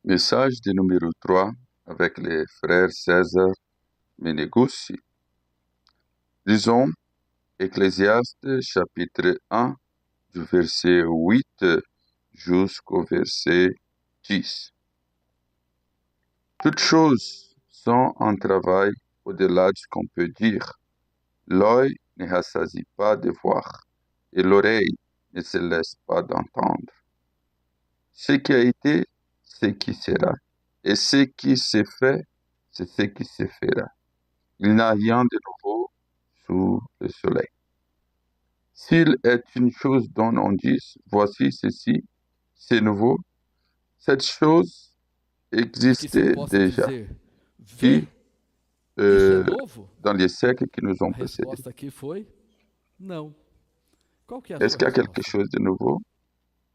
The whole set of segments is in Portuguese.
Message de numéro 3 avec les frères César Meneguzzi. Lisons Ecclésiaste chapitre 1 du verset 8 jusqu'au verset 10. Toutes choses sont un travail au-delà de ce qu'on peut dire. L'œil ne rassasie pas de voir et l'oreille ne se laisse pas d'entendre. Ce qui a été, ce qui sera, et ce qui s'est fait, c'est ce qui se fera. Il n'y a rien de nouveau sous le soleil. S'il est une chose dont on dit, voici ceci, c'est nouveau, cette chose existait déjà, qui, dans les siècles qui nous ont précédés. resposta aqui foi não. Qual que é a Est-ce sua qu'il y a quelque resposta? chose de nouveau?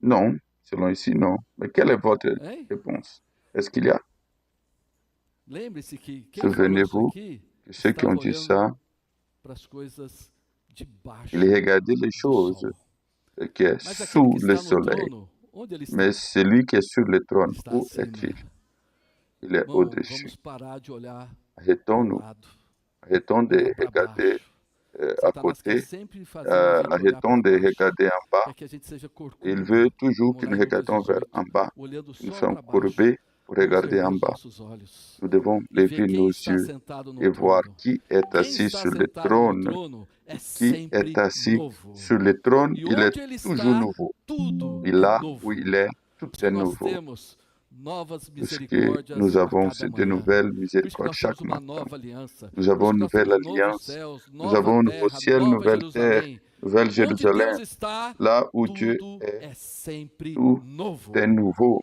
Non, selon ici, non. Mais quelle est votre Hein? réponse? Est-ce qu'il y a? Lembre-se que quem falou isso Souvenez-vous aqui que ceux qui ont estava dit olhando ça, para as coisas de baixo ils regardaient les do choses sol. qui est Mas aquele sous que le está no soleil. trono, onde ele Mais está? celui qui est sur le trône, Ele está où acima. est-il? Il est Irmão, au-dessus. vamos parar de olhar para o Arrêtons-nous, lado, arrêtons de olhar para regarder baixo. à Satanás quer côté, sempre fazer a gente olhar arrêtons para de baixo. regarder en bas. Quer que a gente seja Il corcunda, veut toujours como que lá nous em Lucas regardions vers 18, en bas. olhando Nous só sommes para baixo. courbés pour Vamos regarder erguer en os bas. nossos olhos Nous devons e ver lever quem nos está yeux sentado no et voir trono. qui est Quem assis está sur le sentado no trône. trono é Qui est sempre assis novo. sur le trône, E il est onde ele toujours está, nouveau. tudo Et é là où novo. il est, tout Por isso est que nós nouveau. temos novas Parce que misericórdias nous a avons cada de manhã. nouvelles Por isso que miséricordes nós chaque temos uma matin. nova aliança. Nous Por avons isso une que nós nouvelle temos novos alliance. céus, Nous nova avons un nouveau terra, ciel, nova nouvelle terre, Jerusalém. nouvelle Onde Jérusalem. Deus está, Là où Dieu tudo est, é sempre tout novo. est nouveau.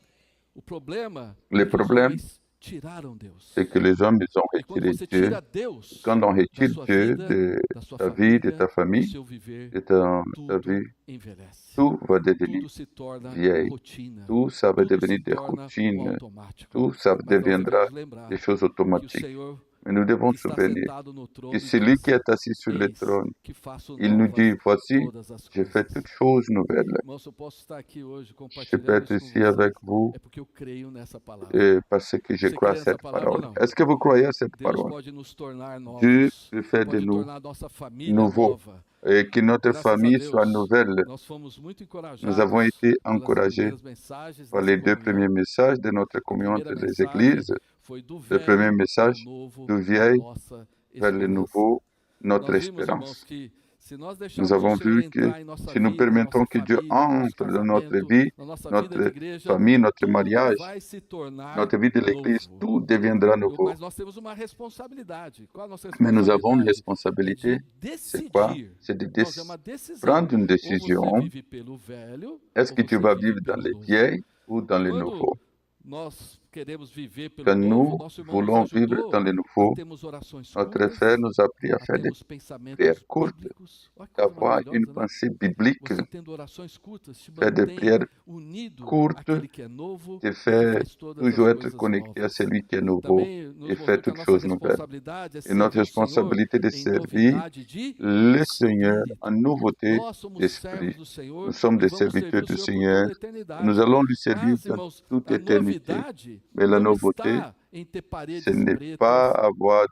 O problema Le é que os problème, homens tiraram Deus. c'est que les hommes, ils ont E quando retiré você Dieu. tira Deus Quand on da retire sua Dieu vida, de da sua ta vie, de família, ta do famille, seu viver, de ta tudo vie, envelhece. tout va devenir Tudo se torna vieil. rotina. Tout ça va Tudo se devenir des torna routines. automático. Tout ça Mas nós deviendra devemos lembrar des choses que o automatiques. Senhor Mais nous devons que está souvenir sentado no que trono celui diz: qui est assis sur le Eis trône, que faço il nous dit, novas voici, todas as je fais coisas. toutes choses nouvelles. Irmão, se eu posso estar aqui hoje Je peux compartilhando être isso com ici avec vocês, vous é porque eu creio nessa palavra. parce que je Você crois à crê nessa cette palavra ou parole. não? Est-ce que vous croyez à cette Deus parole? pode nos tornar Dieu novos. peut faire de Pode nous tornar nossa família nouveaux nova. et que notre Graças a famille soit Deus, nouvelle. nós fomos muito Nous avons encorajados été pelas encouragés primeiras mensagens par dessa les deux premiers comunhão. messages de notre A communion primeira des mensagem églises. foi do Le premier velho ao message novo, du a vieil nossa vers le esperança. nouveau, notre Nós vimos, irmãos, espérance. que se nós Nous deixarmos o avons Senhor vu que entrar em nossa si nous vida, permettons nossa que Dieu família, no nosso entre dans notre casamento, vie, na nossa vida de notre igreja, famille, notre tudo mariage, vai se tornar notre vie de l'Église, novo. tout deviendra nouveau. Mas nós temos uma responsabilidade. Qual a nossa Mais nous avons une responsabilidade? É responsabilité. de C'est quoi? decidir. C'est de Irmãos, é uma decisão. prendre une Ou você décision. vive pelo velho, Est-ce ou que tu você vas vive vivre dans pelo les novo. vieilles ou dans les Quando nouveaux? nós queremos viver pelo Quand novo, nous nosso irmão nos voulons vivre ajudou dans les a nouveaux, termos orações notre curtas, frère nous a appris à a faire des termos pensamentos prières courtes, bíblicos. Olha que coisa d'avoir une maravilhosa, né? pensée biblique, Você tendo orações curtas, te faire des mantém prières unido courtes, àquele que é novo de e que faire faz todas toujours as être coisas connecté à novas. celui qui est nouveau Também nos et faire mostrou que a toutes nossa choses nouvelles. responsabilidade é Et notre servir o Senhor responsabilité de em servir novidade de le Seigneur en espírito. nouveauté Nós somos servos d'esprit. do Senhor Nous sommes e des vamos servir serviteurs o du Senhor por Seigneur. toda a Nous eternidade. allons lui servir Mas, dans irmãos, toute a éternité. novidade Mais la não nouveauté, está em ter ce paredes n'est pas pretas, avoir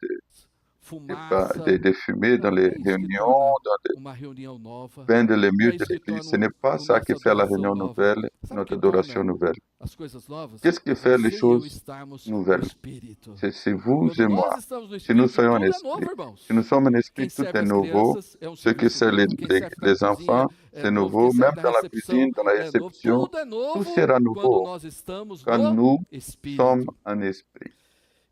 fumaça. de fumée dans Não, les não é isso que réunions, torna dans les uma reunião nova. peindre les Não murs é de isso que l'église. torna Ce n'est pas ça qui nossa fait la adoração réunion nova. nouvelle, Sabe o notre que adoration torna nouvelle. as coisas novas? Qu'est-ce qui É fait les você e eu choses estarmos nouvelles? no Espírito. C'est vous Quando et nós moi. estamos no Si nous Espírito, soyons en tudo é novo, esprit, irmãos. si nous sommes en esprit, Quem tout serve est as nouveau. crianças é um Ce que serviço c'est novo. Quem serve na les enfants, cozinha é c'est novo. nouveau. Quem serve Même na dans la recepção cuisine, dans la é novo. réception, Tudo é tout novo sera quando nouveau nós estamos quand no nous sommes Espírito. en esprit.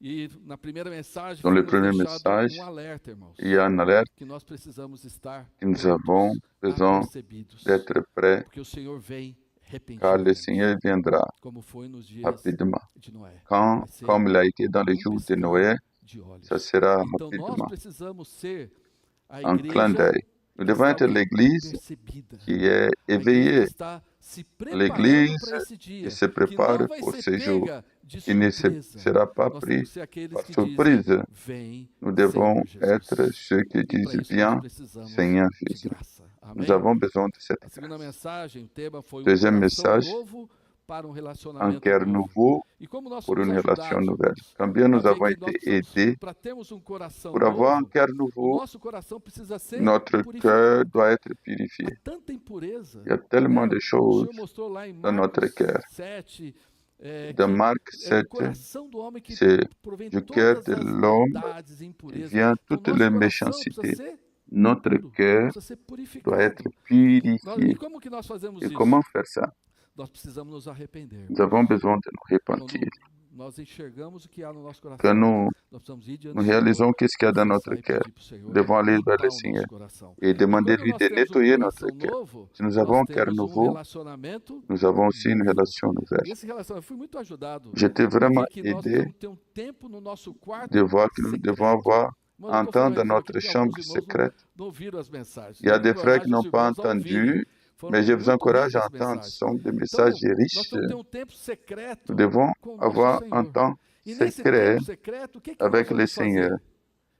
E na primeira mensagem Dans le foi nos premier deixado message, alerta, irmãos, il y a un alerte que nós precisamos estar que nous avons prontos, besoin apercebidos, d'être prêts, porque o Senhor vem car le repentinamente, Seigneur viendra como foi nos dias rapidement. de Noé. Quand, Vai ser comme il a été dans les num jours de piscar Noé, de olhos. ça sera Então nós rapidement, precisamos ser a un clin igreja d'œil. Nous que devons está être o quê? l'église Apercebida. qui est A igreja que éveillée, está se preparando l'église para esse qui dia, se que prépare não vai pour ser ces jours, pega de qui ne surpresa. sera pas Nós pris temos que ser aqueles par que dizem, surprise. vem, Nous devons Senhor être Jesus. ceux qui E para disent isso nós bien, precisamos Seigneur de Jésus. graça. Nous Amém? avons besoin de cette A segunda grâce. mensagem, o tema foi um Deuxième coração message, novo para um un relacionamento cœur novo. nouveau E como nós pour somos une relation ajudados, nouvelle. irmãos, Combien nous a ver avons que été nós precisamos, aidés para termos um coração pour avoir un novo, cœur o nouveau, nosso coração precisa ser notre purificado. cœur doit être Há purifié. tanta impureza. Il y a tellement Né? de O choses Senhor mostrou lá em dans notre Marcos cœur. 7, Dans que Marc é do 7, coração do homem que c'est provém du cœur todas de as l'homme maldades e qui impurezas. vient Então, toutes nosso les coração precisa méchancetés. ser Notre puro, cœur precisa ser doit purificado. être purifié. E como que nós fazemos Et isso? comment faire ça? Nós precisamos nos arrepender. Nous avons besoin de nous repentir. Quando nós enxergamos o que há no nosso Quand coração, nous nós precisamos ir diante nous do Senhor, réalisons qu'est-ce qu'il y a dans notre confessar e cœur, pedir para o Senhor nous devons aller vers limpar le o Seigneur nosso coração. et E demander quando lui nós de temos um nettoyer notre coração cœur. novo, Si nous avons nós un cœur temos um nouveau, relacionamento nous avons aussi une novo. relation nouvelle. E esse relacionamento, eu fui muito ajudado J'étais a vraiment ver que nós aidé temos que ter um tempo no nosso quarto de voir que nous devons secreto. avoir Mano, eu un tô temps falando dans isso aqui notre porque chambre alguns irmãos secrète. não ouviram as mensagens. Il y a Eu des frères qui encorajo os n'ont pas irmãos a ouvirem. entendu, Foram mais je vous muito encourage à ricas as entendre. Ce mensagens. sont des Então, messages nós riches. temos que ter um tempo secreto Nous devons com o nosso avoir un Senhor. temps E nesse secret tempo secreto, o que nós avec le vamos Seigneur. fazer?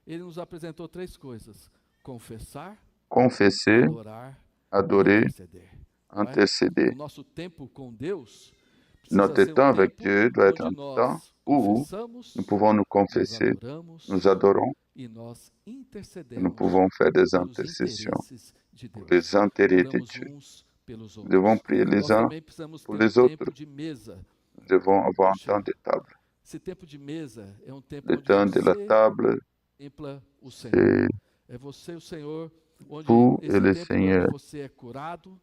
Ele nos apresentou três coisas: confessar, Confesser, adorar e adorer, interceder. Não é? interceder. O nosso tempo com Deus Notre precisa ser temps um avec tempo Dieu doit être onde un temps nós où confessamos, nous pouvons nous nós confesser, adoramos nous adorons, e nós et nous intercedemos pouvons faire des pelos intercessions interesses de pour Deus. les intérêts de Oramos Dieu. uns pelos Nous devons outros. prier les Nós uns também precisamos pour ter um les autres. tempo de mesa. Nous devons avoir un Poxa, temps de table. esse tempo de mesa é um tempo Le onde temps de la você table, contempla o Senhor. c'est É você e o Senhor, onde vous esse et le tempo Seigneur. onde você é curado,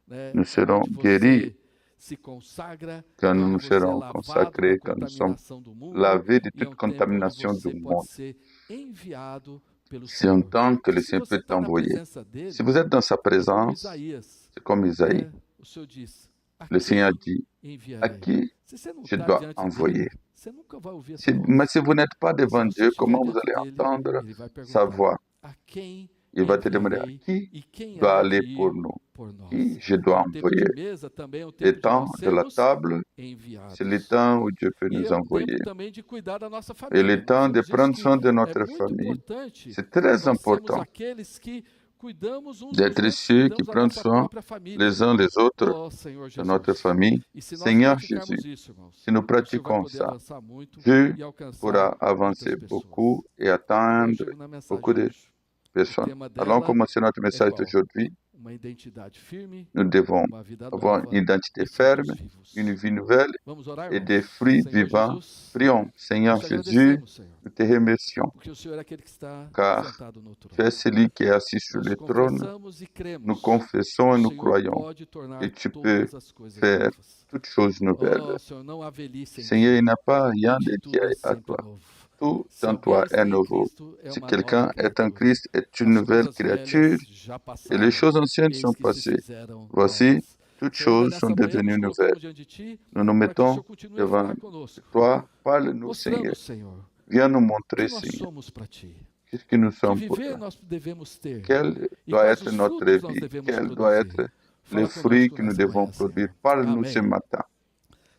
né? Nous serons Onde guéris você se consagra, quand onde nous você é serons lavado consacrés, da quand nous sommes contaminação do mundo, lavés de e é toute um tempo onde contamination você du pode monde. ser enviado pelo C'est un Senhor. temps que le E se Seigneur você peut está na t'envoyer. presença dele, Si vous êtes dans sa é como présence, Isaías, c'est comme Isaïe. né? O Senhor diz: a Le Seigneur quem dit, à enviarei? qui Se você não je está dois diante envoyer? dele, você nunca vai ouvir essa voz. Mais si vous n'êtes pas Se devant você Dieu, estiver comment vous diante allez dele, entendre ele vai sa perguntar: voix? a quem Il va te demander à enviarei qui e quem doit há aller de pour ir nous, por nós? qui je dois Então, o tempo envoyer. de mesa também é o Le tempo de temps nós de la sermos table, enviados. c'est le temps où Dieu peut E nous é um envoyer. tempo também de cuidar da nossa Et família. le Nós temps de temos prendre visto soin que de é notre muito famille. importante C'est très nós sermos important aqueles que cuidamos uns dos d'être outros, ceux qui cuidamos da prennent nossa soin própria família. les uns les autres Oh, Senhor de notre Jesus. famille. E se nós Seigneur praticarmos Jésus, isso, irmãos, si nous o Senhor vai pratiquons poder ça, avançar muito Dieu e alcançar pourra muitas avancer pessoas. beaucoup et Agora eu atteindre chego na mensagem beaucoup de de hoje. O personnes. tema Allons dela commencer notre é message qual? d'aujourd'hui. Uma identidade firme, Nous devons uma vida avoir nova une identité e ferme, frutos vivos. une vie nouvelle Vamos orar, et des irmãos? fruits Senhor vivants. Jesus, Prions, Seigneur nós te Jésus, agradecemos, Senhor, nous te remercions, porque o Senhor é aquele que está car sentado no trono. tu es celui qui est assis sur Nós le trône. confessamos e cremos Nous que confessons o et nous Senhor croyons pode tornar que tu peux todas as coisas faire novas. toutes choses nouvelles. Oh, Senhor, não há velhice em Seigneur, il ti, n'y a pas em rien ti de qui tudo é est à sempre toi. novo. Tout Se en alguém toi est está em nouveau. Cristo, é Si uma quelqu'un nova est en criatura. Christ, est une As nouvelle coisas créature, velhas já et passaram, les choses anciennes eis sont que se passées. fizeram Voici, novas. toutes Senhor, ainda choses sont nessa manhã devenues nos nouvelles. colocamos diante de ti Nous nous para que o mettons Senhor continue a devant falar conosco, toi. Parle-nous, Seigneur. mostrando, Senhor, Viens nous o que montrer, nós Seigneur, somos para ti. qu'est-ce que nous Que sommes pour viver toi. nós devemos ter Quelle e doit quais être os notre frutos nós vie? devemos Quel doit produzir. être Fala le fruit conosco que nous nessa devons manhã, produire? Senhor. Parle-nous ce Amém. matin.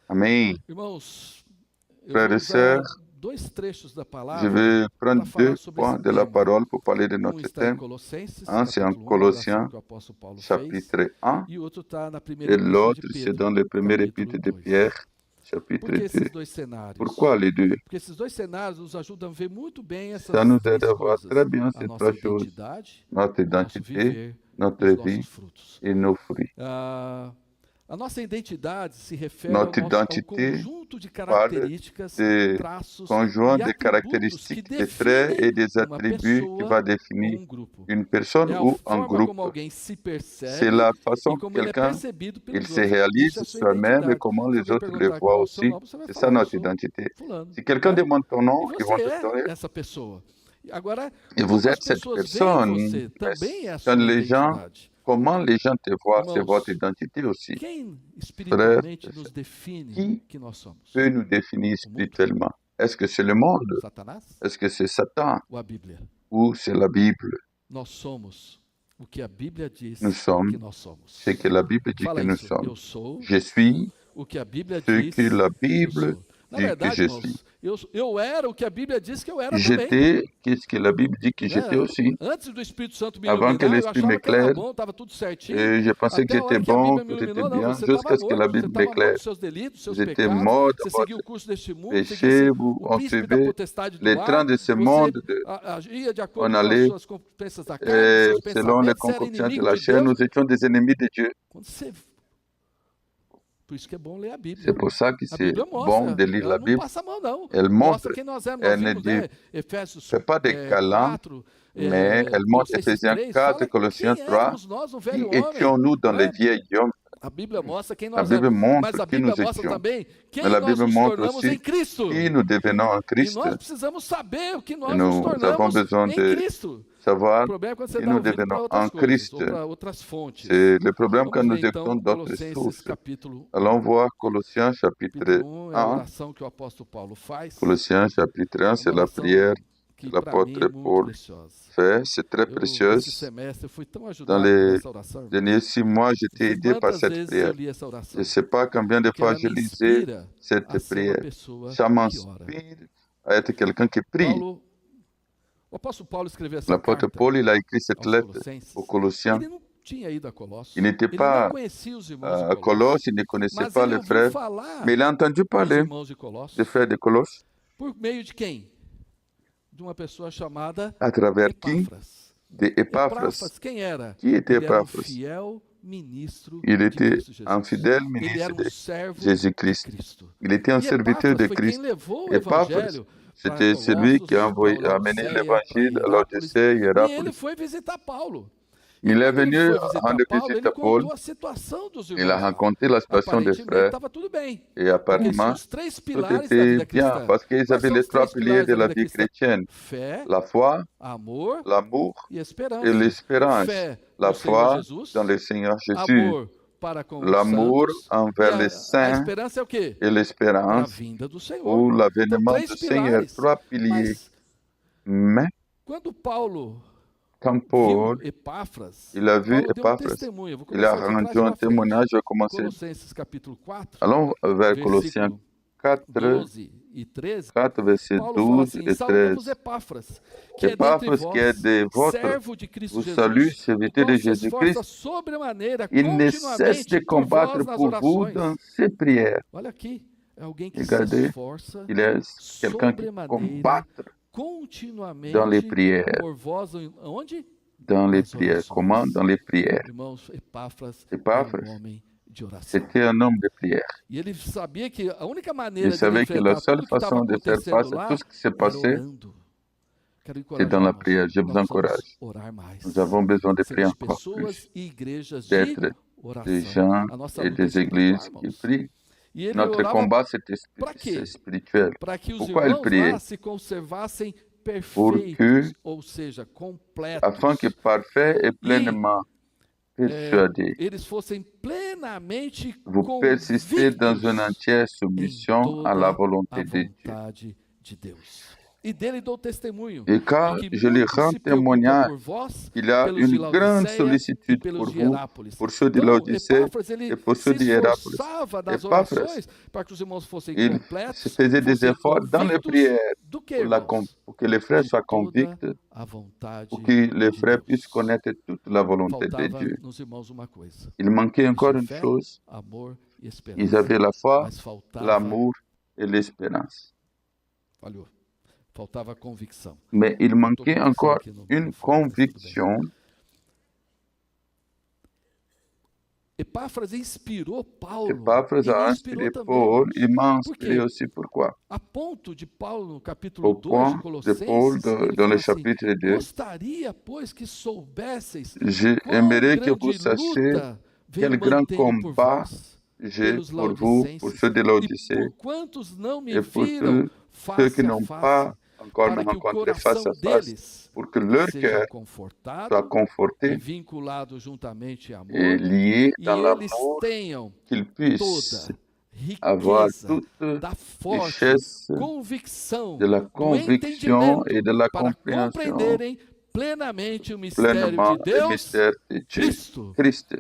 Amen. Irmãos, eu Frères vou et usar sœurs, dois trechos da je palavra vais prendre para falar deux sobre esse points de la tema. parole pour parler de Um notre está em thème. Colossenses, Un, c'est en capítulo 1, a oração Colossiens, que o apóstolo Paulo fez, chapitre 1, e o outro está na primeira et epístola l'autre, de c'est Pedro, dans le premier capítulo épître de 2. Pierre, chapitre Por que 2. esses dois cenários? Pourquoi les deux? Porque esses dois cenários nos ajudam a ver muito bem essas Ça nous três aide à voir coisas: très bien a ces nossa trois choses, identidade, notre o nosso identité, viver, notre os vie nossos frutos. et nos fruits. A nossa identidade se refere Notre ao identité conjunto de parle características, des traços conjoints e des atributos que caractéristiques, des traits et definem des uma attributs qui pessoa va ou définir grupo. une personne É a ou un forma groupe. como alguém se C'est percebe la e façon que como ele é quelqu'un percebido il pelos se outros. réalise Isso é a sua soi-même et identidade. comment Se les alguém autres le perguntar voient qual é o seu aussi. nome, você vai C'est ça falar: eu notre sou identité. fulano. Si quelqu'un Né? demande ton nom, E ils vont você te donner. é essa pessoa. Agora, Et vous como as êtes cette pessoas veem personne. você, Mais também é a quand sua les gens, identidade. comment les gens te voient, c'est votre Irmãos, identité aussi. quem Frères, espiritualmente nos define qui que nós somos? peut nous définir O mundo? spirituellement? Est-ce que c'est le monde? Satanás Est-ce que c'est Satan? ou a Bíblia? Ou c'est la Bible? Nós somos o que a Bíblia diz Nous sommes que nós somos. ce que la Bible dit Fala que nous isso. sommes. Eu sou Je suis o que a Bíblia ce diz que la que eu Bible sou. Na dit que verdade, je irmãos, suis. Eu era o que a Bíblia diz que eu era também. J'étais, qu'est-ce que la Bible dit que j'étais aussi. Antes do Espírito Santo me Avant que iluminar, eu l'Esprit achava que era m'éclaire, bom, estava tudo certinho. je pensais que Até a hora j'étais que a bon, Bíblia me tout était iluminou, não, bien, você estava jusqu'à ce que la morto, você Bible estava morto m'éclaire. dos seus delitos, dos seus J'étais pecados, mort você de seguia o votre curso deste mundo, péché, seguia vous o príncipe da suivez potestade do les ar, trains de ce você monde, agia de on acordo com as allait, suas competências da carne, et seus selon les pensamentos, você era concoctions de inimigo la de chair, Deus. nous étions des ennemis de Dieu. Quando você... Por isso que é bom ler a Bíblia. C'est pour ça que A c'est Bíblia bon mostra, de lire ela la não Bible. passa a mão, não. Elle montre, Mostra quem nós éramos. Nós elle ne vimos, dit, né? Efésios fait pas des câlins, 4, mais elle montre Colossenses Ephésiens 3, 4 fala et Colossiens quem 3, éramos nós no qui velho homem. étions-nous dans Não les é? vieils hommes. A Bíblia mostra quem La nós Bible éramos, montre mas a qui Bíblia nous mostra étions. também quem Mais la nós Bible nos montre tornamos aussi em Cristo. qui nous devenons en E Christ. nós precisamos saber o que Et nós nos nous avons tornamos besoin em de Cristo. savoir O problema é quando você qui dá nous ouvido para devenons outras en coisas, Christ. ou para outras fontes. C'est le problème quand Vamos nous ver écoutons então d'autres Colossenses sources. capítulo 1. Allons voir Colossiens chapitre Capítulo 1 é a 1. oração que o apóstolo Paulo faz. Colossiens chapitre 1, É c'est uma la oração prière que que para mim l'apôtre é muito Paul preciosa. fait. C'est très Esse précieuse. semestre eu fui tão Dans ajudado por les essa oração. Irmão. derniers 6 mois, j'ai Não été sei aidé par quantas cette vezes prière. eu li essa Je oração. ne sais pas combien de Porque fois ela je me lisais inspira cette a ser uma prière. pessoa Ça que ora. m'inspire à être quelqu'un qui prie. O apóstolo Paulo escreveu essa L'apôtre carta Paul, il a écrit cette aos lettre Colossenses. aux Colossiens. Ele não tinha ido a Colossos. Il n'était Ele pas não conhecia os irmãos de à Colossos. Colosse, il ne connaissait Mas pas ele les ouviu frères, falar mais il a entendu dos parler irmãos de Colossos des frères de Colosse. por meio de quem? De uma pessoa chamada À travers qui? Epáfras. De Epaphras. Epáfras, quem era? Qui était Ele era um Epaphras? fiel ministro Il de était Cristo Jesus. un fidèle Ele era ministre de servo Jésus-Christ. de Cristo. Il était un E serviteur Epáfras de foi Christ. quem levou o Epaphras, evangelho para c'était celui qui a Colossos, para amené Laodiceia, l'évangile para à l'Odyssée et Hierápolis. E ele Hierapolis. foi visitar Paulo. Il est Quando ele venu foi visitar rendre Paulo, visite ele à Paul. contou a situação dos Il a irmãos lá. raconté la situation des Aparentemente frères estava tudo bem. et Porque são apparemment os três tout pilares da était vida bien cristã. parce qu'ils Quais avaient são les os trois três piliers pilares de da la vida vie cristã? chrétienne. Fé, La foi, amor l'amour e esperança. et l'espérance. Fé La no Senhor foi Jesus, dans le Seigneur Jésus. amor para com os L'amour santos. envers E les a saints esperança é o quê? et Para a l'espérance vinda do Senhor. pour Então, l'avènement três du Seigneur. pilares. Trois piliers. Mas Mais quando Paulo quand Paul, viu Epáfras, il a vu Paulo deu um Epaphras, testemunho. Eu vou il a começar de trás rendu un para frente. témoignage. Je vais commencer. Colossenses capítulo 4, Allons vers Colossiens versículo 4, 12 e 13. 4, versets Paulo fala 12 assim, et saudamos 13. Epáfras, que é dentre Epaphras, qui est vós, de votre, servo de Cristo vous Jesus, salue, o serviteur qual de se esforça Jésus-Christ. sobremaneira Il ne cesse continuamente de por combattre vós nas pour vous orações. dans ses prières. Olha aqui, é alguém que se Regardez, esforça il est quelqu'un qui combat continuamente dans les prières. por vós, onde? Dans les Nas prières. orações. Comment? Dans les prières. Irmãos, Epáfras Epáfras, era um homem de oração. c'était un homme de prière. E ele sabia que a única maneira Il de ele savait que la enfrentar seule tudo que estava façon de faire acontecendo face à lá tout ce qui s'est era passé, orando. Quero c'est encorajar, dans la irmãos. prière. Je vous Nós precisamos encourage. orar mais. Nous avons besoin de prier Sermos encore pessoas plus, e igrejas de d'être des oração. gens A nossa et luta é des espiritual, églises qui irmãos. prient. E ele Notre orava combat, c'est para quê? c'est spirituel. para que os Pourquoi ele irmãos priait? lá se conservassem Pour perfeitos, que, ou seja, completos. afin que parfait et pleinement persuadé, Eles fossem plenamente vous persistez dans une entière soumission à la volonté de Dieu. vontade de Deus. E dele dou testemunho. Et car de que je lui muito rends se preocupa témoignage por vós, qu'il a pelos de une grande Laodiceia e sollicitude pelos pour de vous, Hierápolis. pour ceux de Então, Laodicée Epáfras, ele et pour se ceux de Hierapolis. esforçava nas Epáfras, orações para que os irmãos fossem il completos, se faisait des fossem efforts dans les convictos prières do que, pour, pour que les frères de soient toda convicts, a vontade pour que les de frères Deus. puissent connaître toute la volonté de Faltava Dieu. nos irmãos uma coisa. Il manquait encore Isso, une fé, chose, amor e ils esperança. avaient la foi, Mas faltava, l'amour et l'espérance. falhou, faltava convicção. Mais il manquait convicção encore aqui no une microfone, mas tudo bem. conviction. Epáfras inspirou Paulo. Epaphras e me a inspirou inspiré também, Paul, irmãos. il m'a Por quê? inspiré aussi. Pourquoi? A ponto de Paulo, no capítulo Au 2 de point de Colossenses, Paul, ele dans fala le assim, chapitre 2, gostaria, pois, que soubesseis j'aimerais quão que vous grande sachiez luta quel venho grand mantendo por combat vós, j'ai pelos pour vous, pour ceux de laodicenses, e l'Odyssée, por quantos não me et pour viram tous ceux face qui a n'ont face, pas encore me para que o rencontré face coração à face, deles pour que leur seja cœur soit confortado e conforté vinculado juntamente a amor, et lié e dans eles l'amour, tenham qu'ils puissent toda avoir riqueza toute da forte richesse convicção de la do conviction entendimento et de la para compréhension compreenderem plenamente o mistério pleinement de le Deus, mystère de Dieu, Cristo. Christ.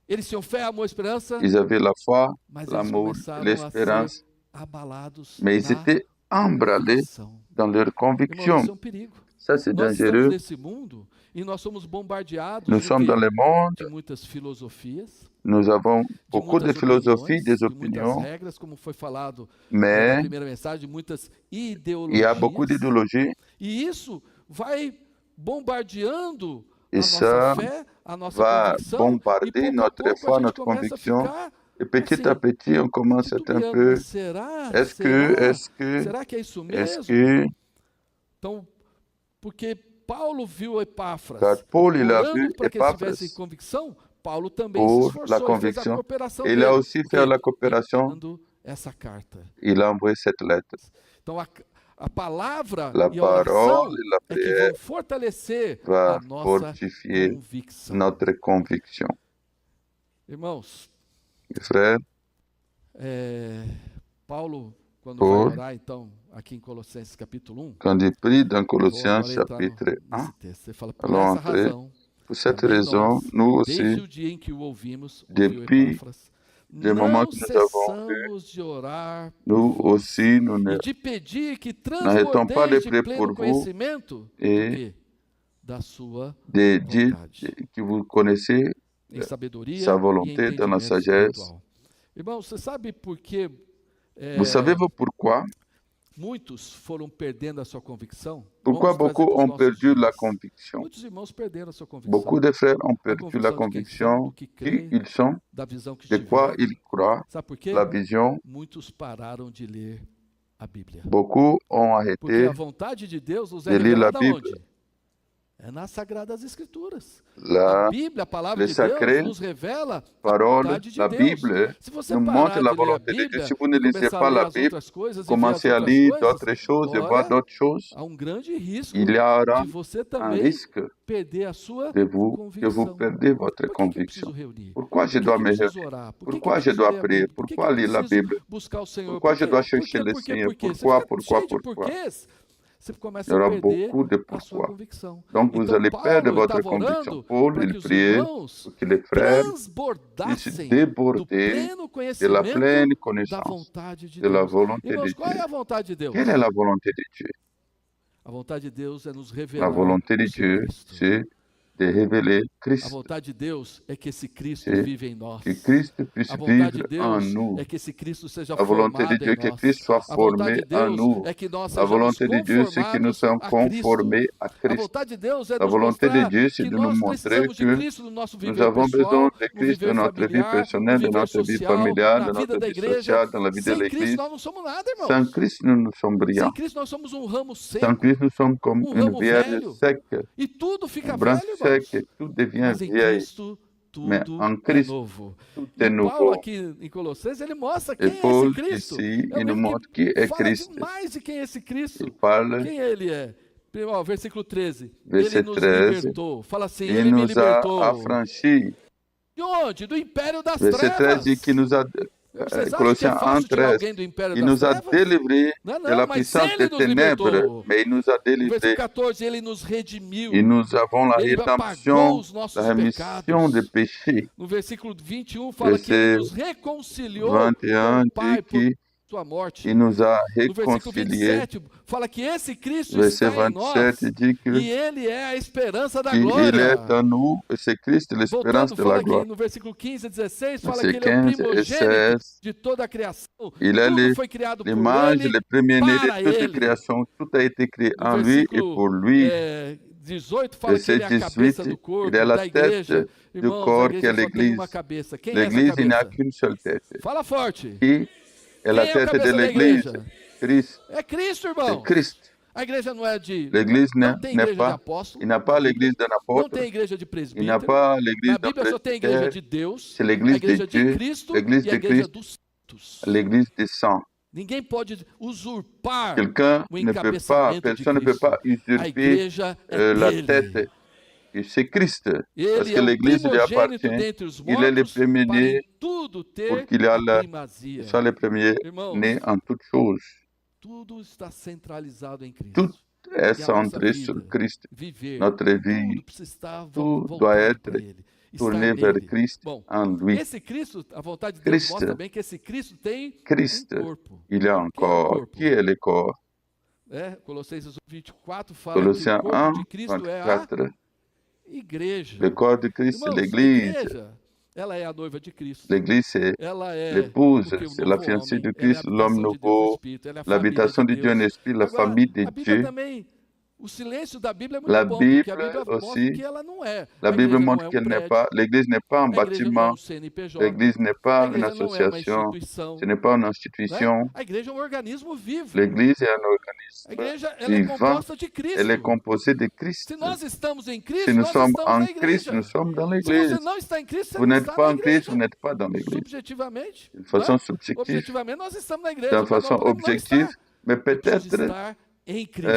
Eles tinham fé, amor e esperança, Ils avaient la foi, mas eles l'amour, começaram a ser l'espérance, abalados mais ils na étaient embralés convicção. dans leur Irmão, conviction. isso é um perigo. Ça, c'est Nós estamos dangereux. nesse mundo e nós somos bombardeados Nous sommes dans le monde, de muitas filosofias, nous avons de beaucoup de muitas philosophies, opiniões, des de muitas opinions, regras, como foi falado mais na primeira mensagem, de muitas il y a beaucoup ideologias. d'idéologies E isso vai bombardeando a et nossa ça fé, a nossa va convicção, e bombarder pouco a notre pouco a foi, gente notre começa a conviction. ficar Et petit à assim, petit, on commence à être un titubeando. peu, Mas será? est-ce que, Será que é isso est-ce mesmo? que, Então, porque Paulo viu Epáfras car Paul, il a vu orando para que ele tivesse Epaphrès convicção, Paulo também se pour la esforçou e fez a conviction. cooperação Et il a dele. aussi O quê? fait la coopération, Enviando essa carta. il a envoyé cette lettre. Então, a palavra La e a oração parole et la é que prière vão fortalecer va a nossa fortifier convicção. notre conviction. Irmãos, Mes frères, Paulo, quando Paul, vai orar, então, aqui em Colossenses capítulo 1, quand il prie dans vou Colossiens agora entrar chapitre 1, nesse texto. Você fala, por allons essa entrer. razão, Pour cette também raison, nós, nous desde aussi, o dia em que o ouvimos, depuis Epáfras, le moment não que nous avons vu, cessamos de orar por nous vós aussi, nous e de pedir que n'arrêtons pas de transbordeis de prier pour pleno vous conhecimento do et quê? Da sua de dire vontade, que vous connaissez em sabedoria sa e volonté dans la entendimento sagesse. espiritual. Irmão, você sabe por que Vous savez-vous pourquoi? muitos foram perdendo a sua convicção? Pourquoi Vamos trazer beaucoup para os ont nossos perdu la dias. conviction? Muitos irmãos perderam a sua convicção. Beaucoup de frères ont A perdu la convicção de quem são, do conviction que qui creem, ils sont, da visão que de quoi tiveram. ils croient, Sabe por quê? la vision. Muitos pararam de ler a Bíblia. Beaucoup ont Porque arrêté a vontade de Deus nos é de lire la revelada Bible. onde? É nas Sagradas Escrituras. A La Bíblia, a palavra le de sacré, Deus, nos revela a parole, vontade de la Deus. Bible Se você nous parar montre la de ler a volonté de Dieu. Bíblia Si vous ne e lisez começar a pas ler la as Bible, outras coisas e ver as commencez à outras lire coisas, d'autres choses et voir olha, d'autres choses, há um grande risco il y aura de você un também risque perder a sua de vous, que vous convicção. perdez votre Por que eu preciso conviction. reunir? Pourquoi je Por que dois eu me preciso réunir? orar? Por que Pourquoi eu je preciso dois ler a prier? Bíblia? Por que Pourquoi eu lire la preciso Bible? buscar o Senhor? Pourquoi je dois Por chercher quê? le Por quê? Seigneur? Por quê? Você Pourquoi, fica pourquoi, cheio de pourquoi? porquês. Você Il começa y a aura perder beaucoup de a sua pourquoi. convicção. Donc vous Então allez perdre Paulo votre estava conviction. orando Paul, para il que os priait irmãos pour que les frères puissent transbordassem do déborder pleno de la conhecimento pleine da connaissance vontade de de la Deus. volonté de Irmãos, qual é Dieu. a vontade de Deus? Quelle est la volonté de Dieu? A vontade de Deus é nos La revelar volonté de o seu Dieu, Cristo. c'est de révéler A Christ, vontade de Deus é que esse Cristo c'est vive em nós. que Christ puisse A vontade vivre de en Deus nous. é que esse Cristo seja La volonté de formado Dieu, em que nós. Christ soit A vontade formé de en Deus nous. é que nós La sejamos volonté de Dieu, c'est que nous conformados sommes a Cristo. conformés à A Christ. vontade de Deus é La nos volonté de mostrar Dieu, c'est que de nous nós montrer precisamos de que Cristo no nosso nous viver avons besoin pessoal, de no Christ viver dans notre vie familiar, no personnelle, dans viver notre vie social, familiale, na dans vida notre da vie igreja. sociale, dans la vie de Sem Cristo l'Église. nós não somos nada, Sans irmãos. Christ, nous sommes Sem brillants. Cristo nós somos um ramo Sans seco. Christ, nous sommes comme une ramo vierge velho. sec, E tudo fica un branche velho, irmãos. sec, tout devient Mas em vieil. Cristo Mais tudo en é Christ, novo. tout E est Paulo nouveau. aqui em Colossenses, ele mostra Et quem é Paul, esse Cristo. ici, É um il nous livro montre qui est fala Christ. demais de quem é esse Cristo. Il parle, Quem ele é? Ó, versículo 13. verset Ele nos 13, libertou. Fala assim, il ele me nous a libertou. affranchis. De onde? Do império das Verset 13 dit trevas. qu'il nous a, Vocês acham que é Colossiens 1, fácil tirar 13, alguém do império il das nous a trevas? délivrés Não, de la mas puissance ele des nos ténèbres, libertou. mais il nous a No versículo délivrés 14, ele nos redimiu. et nous avons la Ele apagou rédemption, os nossos la rémission des pecados. péchés. No versículo 21 fala que ele Verset nos reconciliou 21 com o Pai dit por qu'il sua morte. nous a No versículo réconciliés. 27 fala que esse Cristo Verset está em nós 27 dit que e ele é a esperança da qu'il glória. est en nous, et c'est Christ l'espérance Voltando, de fala la aqui gloire. no versículo 15 e 16, fala que Verset ele é o 15 et primogênito 16, de toda a criação. il est Tudo foi criado por l'image, ele, le premier-né para de toute ele. création. Tout a été créé No en lui et versículo pour lui. 18 fala que Verset ele é a cabeça 18, do corpo, il est la da igreja. tête du Irmãos, a corps qui igreja est só tem l'Église. uma cabeça. Quem é essa L'Église, il n'y a cabeça? qu'une seule tête. Fala forte. Qui est la Quem é a tête de cabeça da l'Église? igreja? Christ. É Cristo, C'est irmão. Christ. A igreja não é de... L'Église Não tem n'est igreja de pas, apóstolo. il n'a pas l'Église d'un Não apôtre, tem igreja de il n'a presbítero. pas Na l'Église d'un Bíblia só tem a igreja presbytère, de Deus, c'est a l'Église de igreja de Dieu, Cristo l'Église e a de igreja Christ, dos santos. l'Église des saints. Ninguém pode usurpar Quelqu'un o ne peut pas, encabeçamento de personne ne peut Cristo. pas A usurper igreja é la dele. tête. Et c'est Christ. Parce Ele que é o l'Église lui primogênito appartient. dentre os Il est le mortos para premier-né em tudo ter pour qu'il ait a la, primazia. soit le premier-né Irmãos, en toutes choses. tudo está centralizado em Cristo. Tout est E a nossa centré vida, sur Christ. viver, Notre vie, tudo precisa estar tout doit voltado être para Ele. tourner vers nele. Christ Bom, en lui. esse Cristo, a vontade de Deus Christ, mostra bem que esse Cristo tem Christ, um corpo. il y a un Quem é o corps. corpo? Qui est le corps? Colossenses 1:24 fala que o Colossiens corpo 1, de Cristo é a 24. igreja. Le corps de Christ, c'est Irmãos, a l'Église. igreja, ela é a noiva de Cristo. L'Église, c'est Ela é l'épouse, porque o c'est la novo fiancée homem, de ela é a Christ, l'homme habitação de Deus no nouveau, Espírito, ela é a família l'habitation de de Dieu en Deus. esprit, la Agora, famille de a Bíblia Dieu. também, o silêncio da Bíblia é muito La bom, porque a Bible Bíblia mostra aussi, que ela não é. la A Bible igreja não montre é um qu'elle n'est prédio, pas, l'Église n'est pas un a igreja não é bâtiment, um CNPJ, l'Église n'est a pas une igreja não é uma association, instituição, ce n'est pas une né? institution. A igreja é um organismo vivo. L'Église est un A organisme igreja, ela é vivant, composta de elle est Cristo. composée de Christ. Se nós estamos em Si Cristo, nous nós sommes estamos en na Christ, igreja. nous sommes dans Se você l'Église. não está em Cristo, você Vous não n'êtes está pas na en Christ, igreja. vous n'êtes pas dans l'Église. Subjetivamente, De né? façon subjective, Objetivamente, nós estamos na igreja, de mas nós façon podemos não objective, estar. mais Eu preciso peut-être estar em Cristo.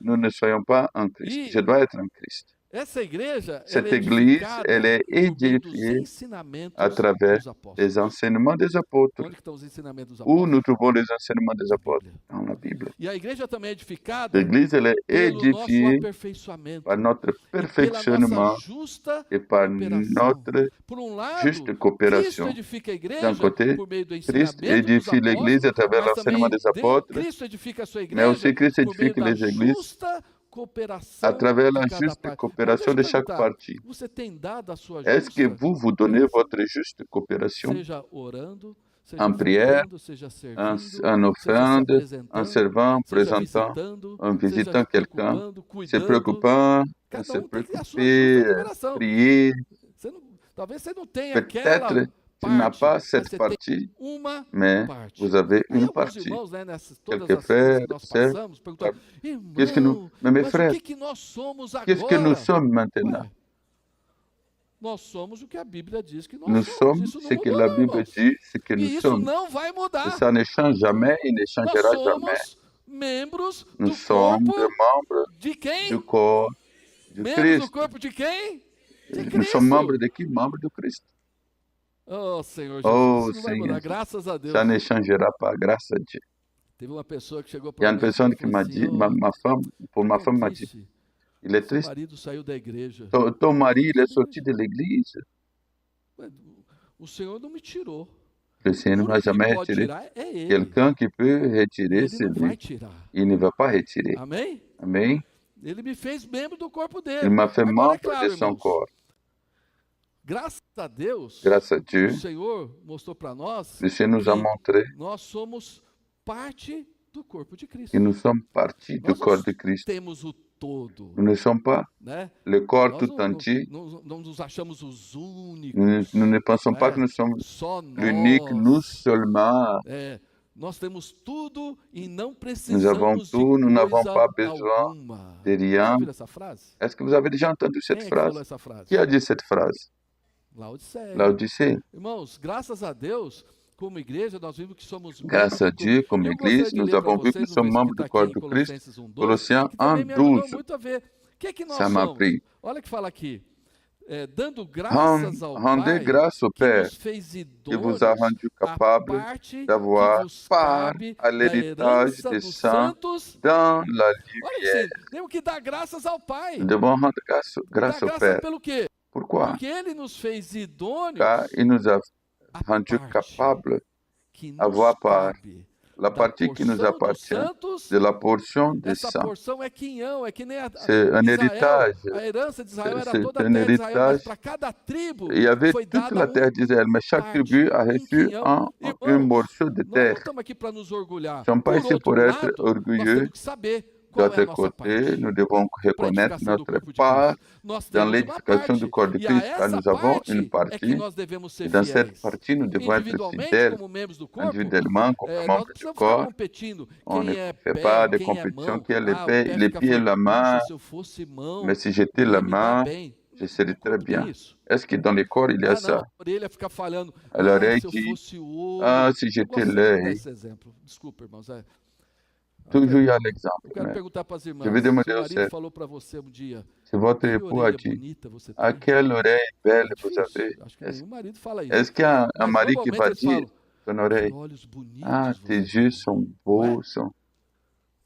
nous ne soyons pas en Christ. Je E dois être en Christ. essa igreja, ela Cette é Église, edificada elle est por meio dos édifiée ensinamentos à travers dos apóstolos. les enseignements des apôtres. Onde que estão os ensinamentos dos Où apóstolos? nous trouvons les enseignements des Na apôtres? Bíblia. Dans la Bible. E a igreja também é edificada L'Église, elle est pelo nosso édifiée aperfeiçoamento par notre e pela perfectionnement nossa justa et par cooperação. notre Por um lado, juste Cristo coopération. edifica a D'un igreja côté, por meio do Christ ensinamento dos édifie l'Église à apóstolos, travers mas l'enseignement também des apôtres, Cristo edifica a sua mais igreja aussi Christ por meio édifie da les églises justa à cooperação travers de la cada juste parte. coopération Agora, de deixa eu chaque perguntar, partie. você tem dado a sua Est-ce que justa vous donnez cooperação? votre juste coopération Seja orando, seja en prière, ofertando, seja en servindo, en seja se offrande, en apresentando, servant, seja présentant, visitando, en seja visitant se quelqu'un, preocupando, se cuidando. préoccupant, Cada se um tem a sua préoccuper, justa cooperação. prier. Você não, talvez você não tenha aquela Peut-être tu n'as parte, pas mas cette você tem partie, uma mais parte. vous avez Aí une alguns partie. irmãos, né, nessas todas Quelques as coisas frères, que nós sœurs, passamos, perguntam, qu'est-ce que nous, irmão, mais mes mas o frères, que que nós somos qu'est-ce que nous agora? sommes maintenant? Ué, nós somos o que a Bíblia diz que nós Nous somos. sommes Isso não ce que mudou, la não, Bible irmãos. dit, ce que E nous isso sommes. não vai Et mudar. ça ne change jamais, il ne Nós changera jamais. somos membros Nous do sommes corpo des membres de du quem? corps de Membros do Christ. corpo de quem? De Nous sommes membres Cristo. de qui? Membres de Christ. Oh, Senhor Jesus, Oh, isso não vai mudar, Seigneur, graças a Deus. ça ne changera pas, grâce à Dieu. Teve uma pessoa que chegou Il y a para une mim e personne qui falou m'a assim, dit, oh, ma femme, pour ma tão femme m'a dit, triste, il est seu triste, marido saiu da igreja. ton mari, il est Saiu da sorti igreja. de l'église. Ué, o Senhor não me tirou. Le O Seigneur ne m'a único que jamais pode retiré. tirar é Ele. Quelqu'un qui peut E retirer, Ele c'est não vai lui. tirar. Il ne va pas retirer. Amém? Amen. Ele me fez membro do corpo Il dele. m'a fait Agora, é membre claro, de son irmãos, corps. graças a Deus, Grâce à o Dieu, Senhor mostrou para nós le Seigneur nous a que montré nós somos parte do corpo de Cristo. que nous sommes partie du Nós corps não de Christ. temos o todo, Nous ne sommes pas né? le corps Nós tout entier. não nos achamos os Nous ne únicos, pensons pas que né? nous sommes Só l'unique, nous nós. seulement. Nós temos tudo e não Nous avons precisamos de tout, nous n'avons coisa pas besoin alguma. de Já rien. ouviram essa frase? Est-ce que vous avez déjà entendu cette Quem é que falou phrase? essa frase? Qui a dit cette phrase? Laodiceia. Laodicée. Irmãos, graças a Deus, como igreja, nós vimos que somos Grâce à membros do Dieu, corpo. comme Eu gostaria Église, de nous ler para avons vu que nous vocês um sommes membres versículo que du está corps aqui em de Christ. Colossenses 1:12, Colossiens que também 1, me ajudou 12. muito a ver o que nós Ça m'a somos. pris. Olha que fala aqui. Dando graças ao Rendez Pai grâce au que Père nos fez qui idôneos vous a rendu à capable parte que d'avoir vos part cabe à da l'héritage herança des dos saints santos. dans la Olha lumière. isso, temos que dar graças ao Pai. Nous devons rendre grâce, Dar grâce au graças Père. pelo quê? Pourquoi? Porque Ele nos fez idôneos Car il nous a à rendu parte capables que nos d'avoir part cabe la da partie qui nous porção dos appartient santos. de la portion des Essa saints. porção é quinhão, é que nem C'est un Israel. héritage. A herança de Israel era C'est toda a un terra de Israel, mas héritage. para cada tribo Il y avait foi toute dada la terre d'Israël, mais chaque parte, tribu a reçu quinhão. un Irmãos, morceau de nós não terre. estamos aqui para nos orgulhar. Nous ne sommes pas Por ici outro pour être lado, nós orgueilleux. temos que saber qual é D'autre a nossa côté, parte. nous devons Para a reconnaître edificação do notre corpo de part Cristo. Nós dans temos uma l'édification du parte. corps de E a Christ, car essa nous avons une parte é que partie. nós devemos ser Et dans cette fiéis. partie, nous devons être Individualmente, fidèles, como membros do corpo, individuellement, comme nós membres não du precisamos ficar corps. competindo. On Quem ne é fait pé, pas de quem é compétition, mão. qui a O les pé pieds et fica la falando, main. puxa, se eu fosse mão, Mais si j'étais eu la ia me dar main, bem. je serais No très corpo tem bien. isso. Est-ce que dans les corps, il y a Não, ça? a orelha fica falando, À l'oreille se eu dit, fosse o olho. ah, si Eu j'étais gosto sempre de dar l'œil. esse exemplo. Desculpa, irmãos. Toujours il y a Eu l'exemple. quero Mais perguntar para as irmãs. je vais demander Seu au marido cerf, falou para você um dia, si votre que époux a orelha dit, bonita você à tem? quelle oreille belle É vous difícil. avez? Acho que Est-ce nenhum marido fala isso. est-ce qu'il y a un Mas mari qui normalmente va eles dire falam, ton que oreille, olhos bonitos ah, tes você yeux tem. sont Não é? beaux, sont...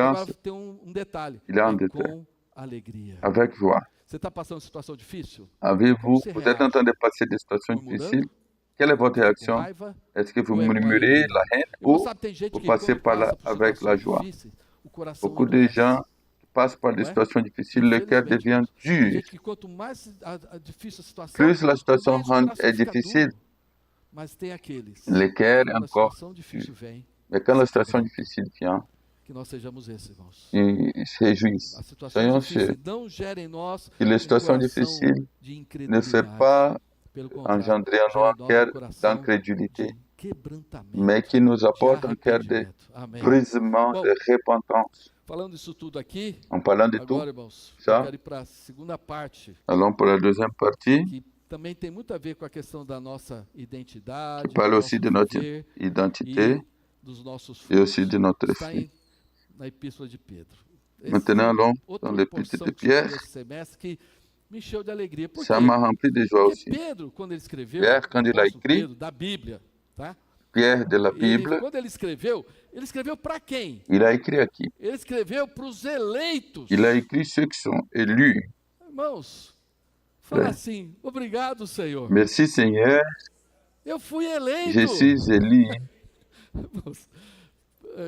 différence. agora tem um detalhe. Il y a un É détail. com alegria. avec joie. Você está passando uma situação difícil? Avez-vous, Você vous êtes en reage? train de passer des situations Murmurando? difficiles? Quelle est votre Fica com réaction? raiva? Est-ce que vous Ou é com murmurez alegria? la haine Irmão, ou sabe, tem gente vous que passez quando par là passa por avec la situações joie? difíceis, o coração Beaucoup de endurece, gens qui passent par des não é? situations difficiles, le cœur Infelizmente, devient irmãos. Tem dur. gente que quanto mais a difícil a situação, Plus la situation mais o coração est fica difficile, duro. Mas tem aqueles le cœur que est quando a encore situação dur. difícil vem, Mais quand la se situation quebrantam. difficile vient, Que nós sejamos esses, irmãos. ils se réjouissent. As situações Soyons difíceis sûrs não gerem em nós que les situations coração difficiles de ne fait incredulidade. pas Pelo contrário, engendrer en nous gera un em nós cœur coração d'incrédulité, de quebrantamento, mais qui nous de apporte un cœur de arrependimento. Amém. brisement, Bom, de repentance. falando isso tudo aqui, En parlant de tout agora, irmãos, eu ça, quero ir para a segunda parte, allons pour la deuxième partie, que também tem muito a ver com a questão da nossa qui identidade, parle do aussi nosso de notre viver identité e dos nossos et frutos. aussi de notre Está fruit. na Epístola de Pedro. Maintenant, allons dans Outra l'épître porção de que chegou Pierre. esse semestre que me encheu de alegria. Por Ça quê? m'a rempli de joie Porque aussi. Pedro, quando ele escreveu, Pierre, quand il a apóstolo écrit, Pedro, da Bíblia, tá? Pierre de la Bible, Quando ele escreveu para quem? il a écrit à qui? Ele escreveu para os eleitos. Il a écrit ceux qui sont élus. Irmãos, fala É. assim, obrigado, Senhor. Merci Seigneur, Eu fui eleito. je suis élu. Irmãos,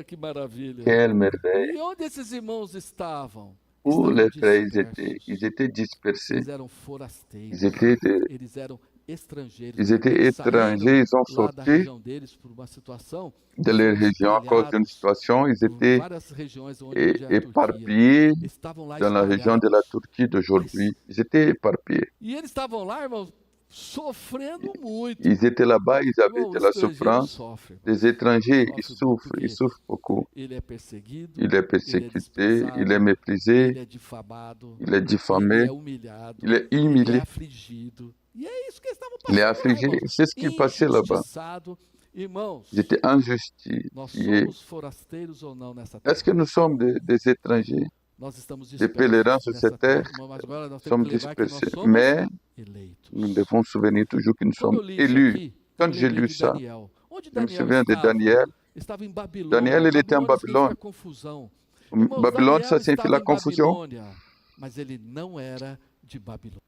que maravilha. Quelle merveille. E onde esses irmãos estavam? Où Estavam les frères dispersos. ils étaient dispersés. Eles eram forasteiros. Ils étaient, Eles eram estrangeiros. ils étaient Eles saíram étrangers, ils ont lá da sorti região deles por uma situação de leur région à cause d'une situation, ils por étaient várias regiões onde hoje é a Turquia. éparpillés Estavam lá dans la région de la espalhados. Turquie d'aujourd'hui. Ils étaient éparpillés. E eles estavam lá, irmãos, sofrendo muito. Ils étaient là-bas, ils avaient Irmão, de o la estrangeiro souffrance. sofre, irmão. Les étrangers, Sofre ils souffrent beaucoup. Ele é perseguido, Il est ele é persécuté, desprezado, il est méprisé, ele é difamado, il est ele diffamé, é humilhado, il est ele é humilié, afligido. E é isso que eles estavam il est passando lá, affligé. irmãos. C'est ce qui passait là-bas. Injustiçado. Irmãos, Ils étaient nós injustifiés. somos forasteiros ou não nessa terra? Est-ce que nous sommes des étrangers, Nós estamos des dispersos pèlerins sur nessa cette terre? mas agora nós Nous sommes temos que lembrar que nós dispersés. somos Mais eleitos. nous devons nous souvenir toujours que nous Quando eu sommes li isso élus. aqui, Quand eu j'ai lembrei lu de ça, Daniel. Onde je me Daniel souviens de estava? Daniel. Estava em Babilônia. Daniel, ele était en Babilônia significa Babylone. confusão. Irmãos, Babylone, Daniel ça signifie estava la em confusion. Babilônia, mas ele não era de Babilônia.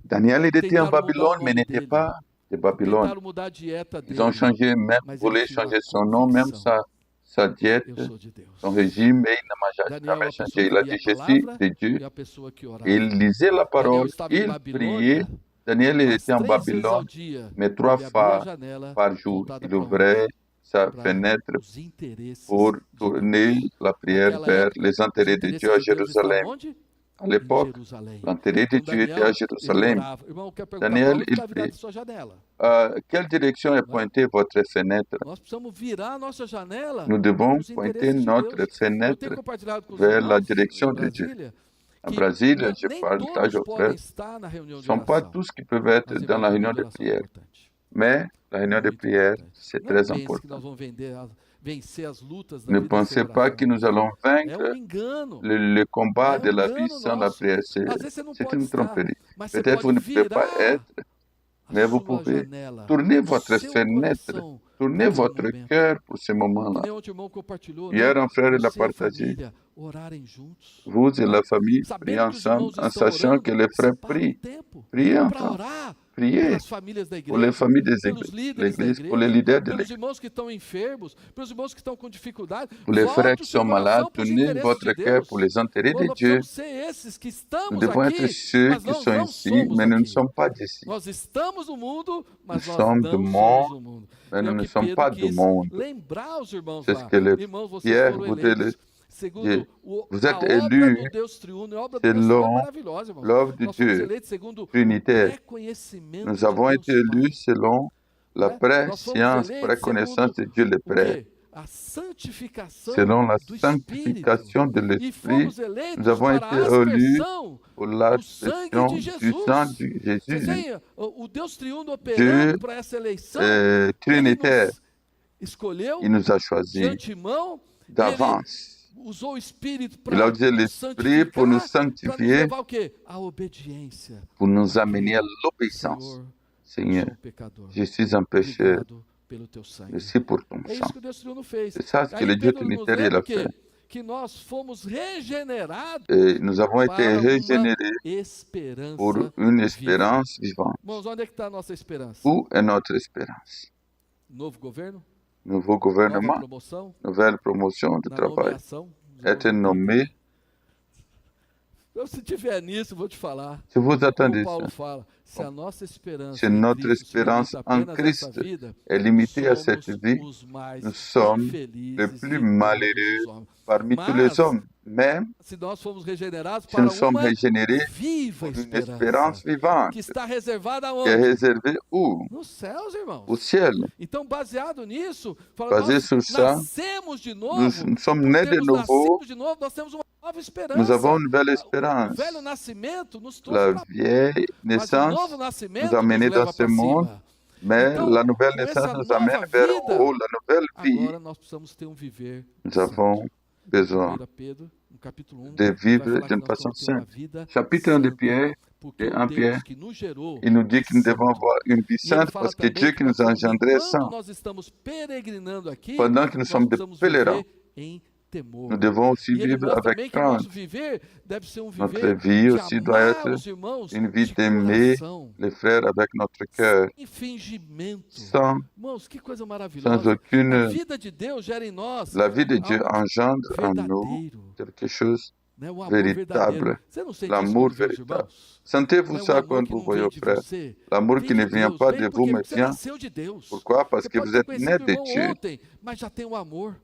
Daniel, il était en Tentaram mudar o Babylone, mais nome n'était dele. pas de Babylone. Tentaram mudar a dieta Ils ont dele. changé, même Mas ele voulu tinha uma changer son nom, même convicção. sa diète, Eu sou de Deus. son régime, mais il n'a Daniel, jamais a pessoa changé. que Il a lia dit, a je suis palavra de Dieu. e a pessoa que orava. Et il lisait la Daniel parole, estava em il priait. Babilônia, Daniel, il mas était en 3 vezes ao Babylone, dia mais 3 ele abria a fois janela par jour, voltada il para ouvrait sa Para fenêtre os interesses pour de Deus. tourner la prière Naquela vers época, les os intérêts de interesses Dieu à de Deus estavam Jérusalem. onde? À Em l'époque, Jerusalém. l'intérêt de Então Dieu était à Daniel, ele Jérusalem. orava. Irmão, eu quero perguntar Daniel, para onde il está virada prie. a sua janela? Quelle direction est pointée votre fenêtre? Nós precisamos virar a nossa janela Nous devons para os pointer interesses de notre Deus. Eu fenêtre tenho compartilhado com os vers la irmãos direction em de Dieu. Brasília À que Brésil, je nem partage todos aux frères. podem estar na reunião Ce ne de sont pas oração. tous qui peuvent être Mas, dans la irmãos, a réunion reunião de de oração é prière. importante. Mais la réunion de Muito prière, importante. c'est Não très pense que important. nós vamos vencer as lutas da Ne vida sem pensez pas que oração. nous allons É vaincre engano. le combat É de la vie engano sans la nosso. prière. Às vezes você não C'est pode une estar, tromperie. mas você Peut-être vous pode ne pouvez pas virar être, mais a vous sua pouvez janela, tourner o votre seu fenêtre, coração tourner para aquele votre momento. cœur pour ce Que moment-là. nem ontem o irmão compartilhou, Hier, né? un frère l'a Você e a partagé. família orarem juntos. Vous et la famille, priez Sabendo que os ensemble irmãos en estão sachant que orando, les frères separa um prient. tempo Priez para ensemble. orar Priez pelas famílias da pour les igreja, familles des pelos églises, líderes da l'Église, pour les igreja, leaders de pelos l'Église, irmãos que estão enfermos, pelos irmãos que estão com dificuldade. pour les frères Volte qui o seu sont malades. coração para os Tenez interesses votre de cœur Deus. pour les intérêts Bom, de nós Dieu. precisamos ser esses que Nous estamos devons être aqui, ceux mas qui nós sont não ici, somos mais nous ne aqui. sommes pas d'ici. Nós estamos no mundo, mas Nous nós sommes não du somos monde, o mundo. mais É nous o ne que sommes Pedro pas du quis monde. lembrar os irmãos C'est ce lá. que le Irmãos, vocês Pierre foram voudrait eleitos dire. segundo Vous a êtes obra élus do Deus triuno. A obra do Deus triuno é selon maravilhosa, irmãos. l'œuvre de Nós fomos Dieu eleitos segundo o trinitaire. pré-conhecimento Nous de avons Deus été élus Pai. selon la Né? Nós fomos préscience, eleitos préconnaissance segundo de Dieu le o Père, quê? A santificação selon la do Espírito. sanctification de E l'Esprit. fomos eleitos Nous avons para été a élus aspersão pour do sangue l'aspersion de du Jesus. sang de Vocês Jésus, veem o Deus triuno operando para essa eleição? Ele trinitaire. nos escolheu Il nous a de choisis antemão, ele d'avance. usou o Espírito Il a para utilisé nos l'Esprit pour nous santificar, para nos sanctifier, levar o quê? A obediência. pour nous amener à l'obéissance. Senhor, eu Seigneur, sou um pecador. je suis un pécheur. Obrigado pelo teu sangue. Merci pour ton É sang. isso que o Deus triuno fez. C'est ça ce que Aí le Dieu Pedro nos trinitaire il lembra a fait. que nós fomos regenerados Et nous avons été para uma régénérés esperança pour une viva. espérance vivante. Irmãos, onde é que está a nossa esperança? Où est notre espérance? Novo governo? Nouveau Nova gouvernement, promoção? nouvelle promotion de Na travail, nomeação? être nommé. Então, se tiver nisso, vou te falar. Si vous Como attendez Paulo ça, fala, se a nossa esperança si em notre Cristo se espérance limita en apenas a essa Christ vida, est limitée à cette somos vie, os mais nous sommes infelizes les de plus todos malheureux os homens. parmi tous Mas, les hommes. Même se nós fomos regenerados si nous para sommes uma régénérés viva pour une esperança, espérance vivante, que está reservada qui est aonde? réservée où? Nos céus, irmãos. Au ciel. Então, baseado nisso, Basé nós sur ça, nascemos de nous novo. sommes Por nés de termos nouveau, nascido de novo, nós temos uma nova esperança. nous avons une belle O espérance. velho nascimento nos La trouxe para vieille mas o naissance novo nous nascimento a menés nos dans leva ce para monde, cima. mais Então, la nouvelle com naissance essa nous amène nova vers vida, haut, la nouvelle vie. agora nós precisamos ter um viver Nous santo. avons besoin 1 Pedro, no capítulo 1, de vai vivre falar que d'une nós façon temos que ter uma sainte. vida Chapitre 1 de santa, Pierre, porque et o en Deus Pierre, que nos gerou il nous dit que nous é devons santo. avoir une vie E ele sainte fala parce que também Dieu que qui nous a engendrés est enquanto saint. nós estamos peregrinando aqui, Pendant que nous nós sommes des precisamos pèlerins, viver em temor. nous devons aussi E ele vivre mostra avec também que nosso crainte. viver deve ser um Notre viver vie de aussi doit amar être os irmãos une vie de d'aimer coração, les frères avec notre cœur, sem fingimento. sans, Irmãos, que coisa sans maravilhosa. A aucune... vida de Deus gera em nós La vie de Dieu algo engendre en nous verdadeiro, quelque chose né? O amor véritable, verdadeiro. Você não sente isso l'amour quando vê os véritable. irmãos? Sentez-vous Né? O ça amor quand que vous não voyez vem au de frère? você, L'amour vem qui ne de vient Deus. pas Vem de por vous, quê? mais Porque você vient. nasceu de Deus. Pourquoi? Parce Você que pode vous ter êtes conhecido né o de irmão Dieu. ontem, mas já tem o amor.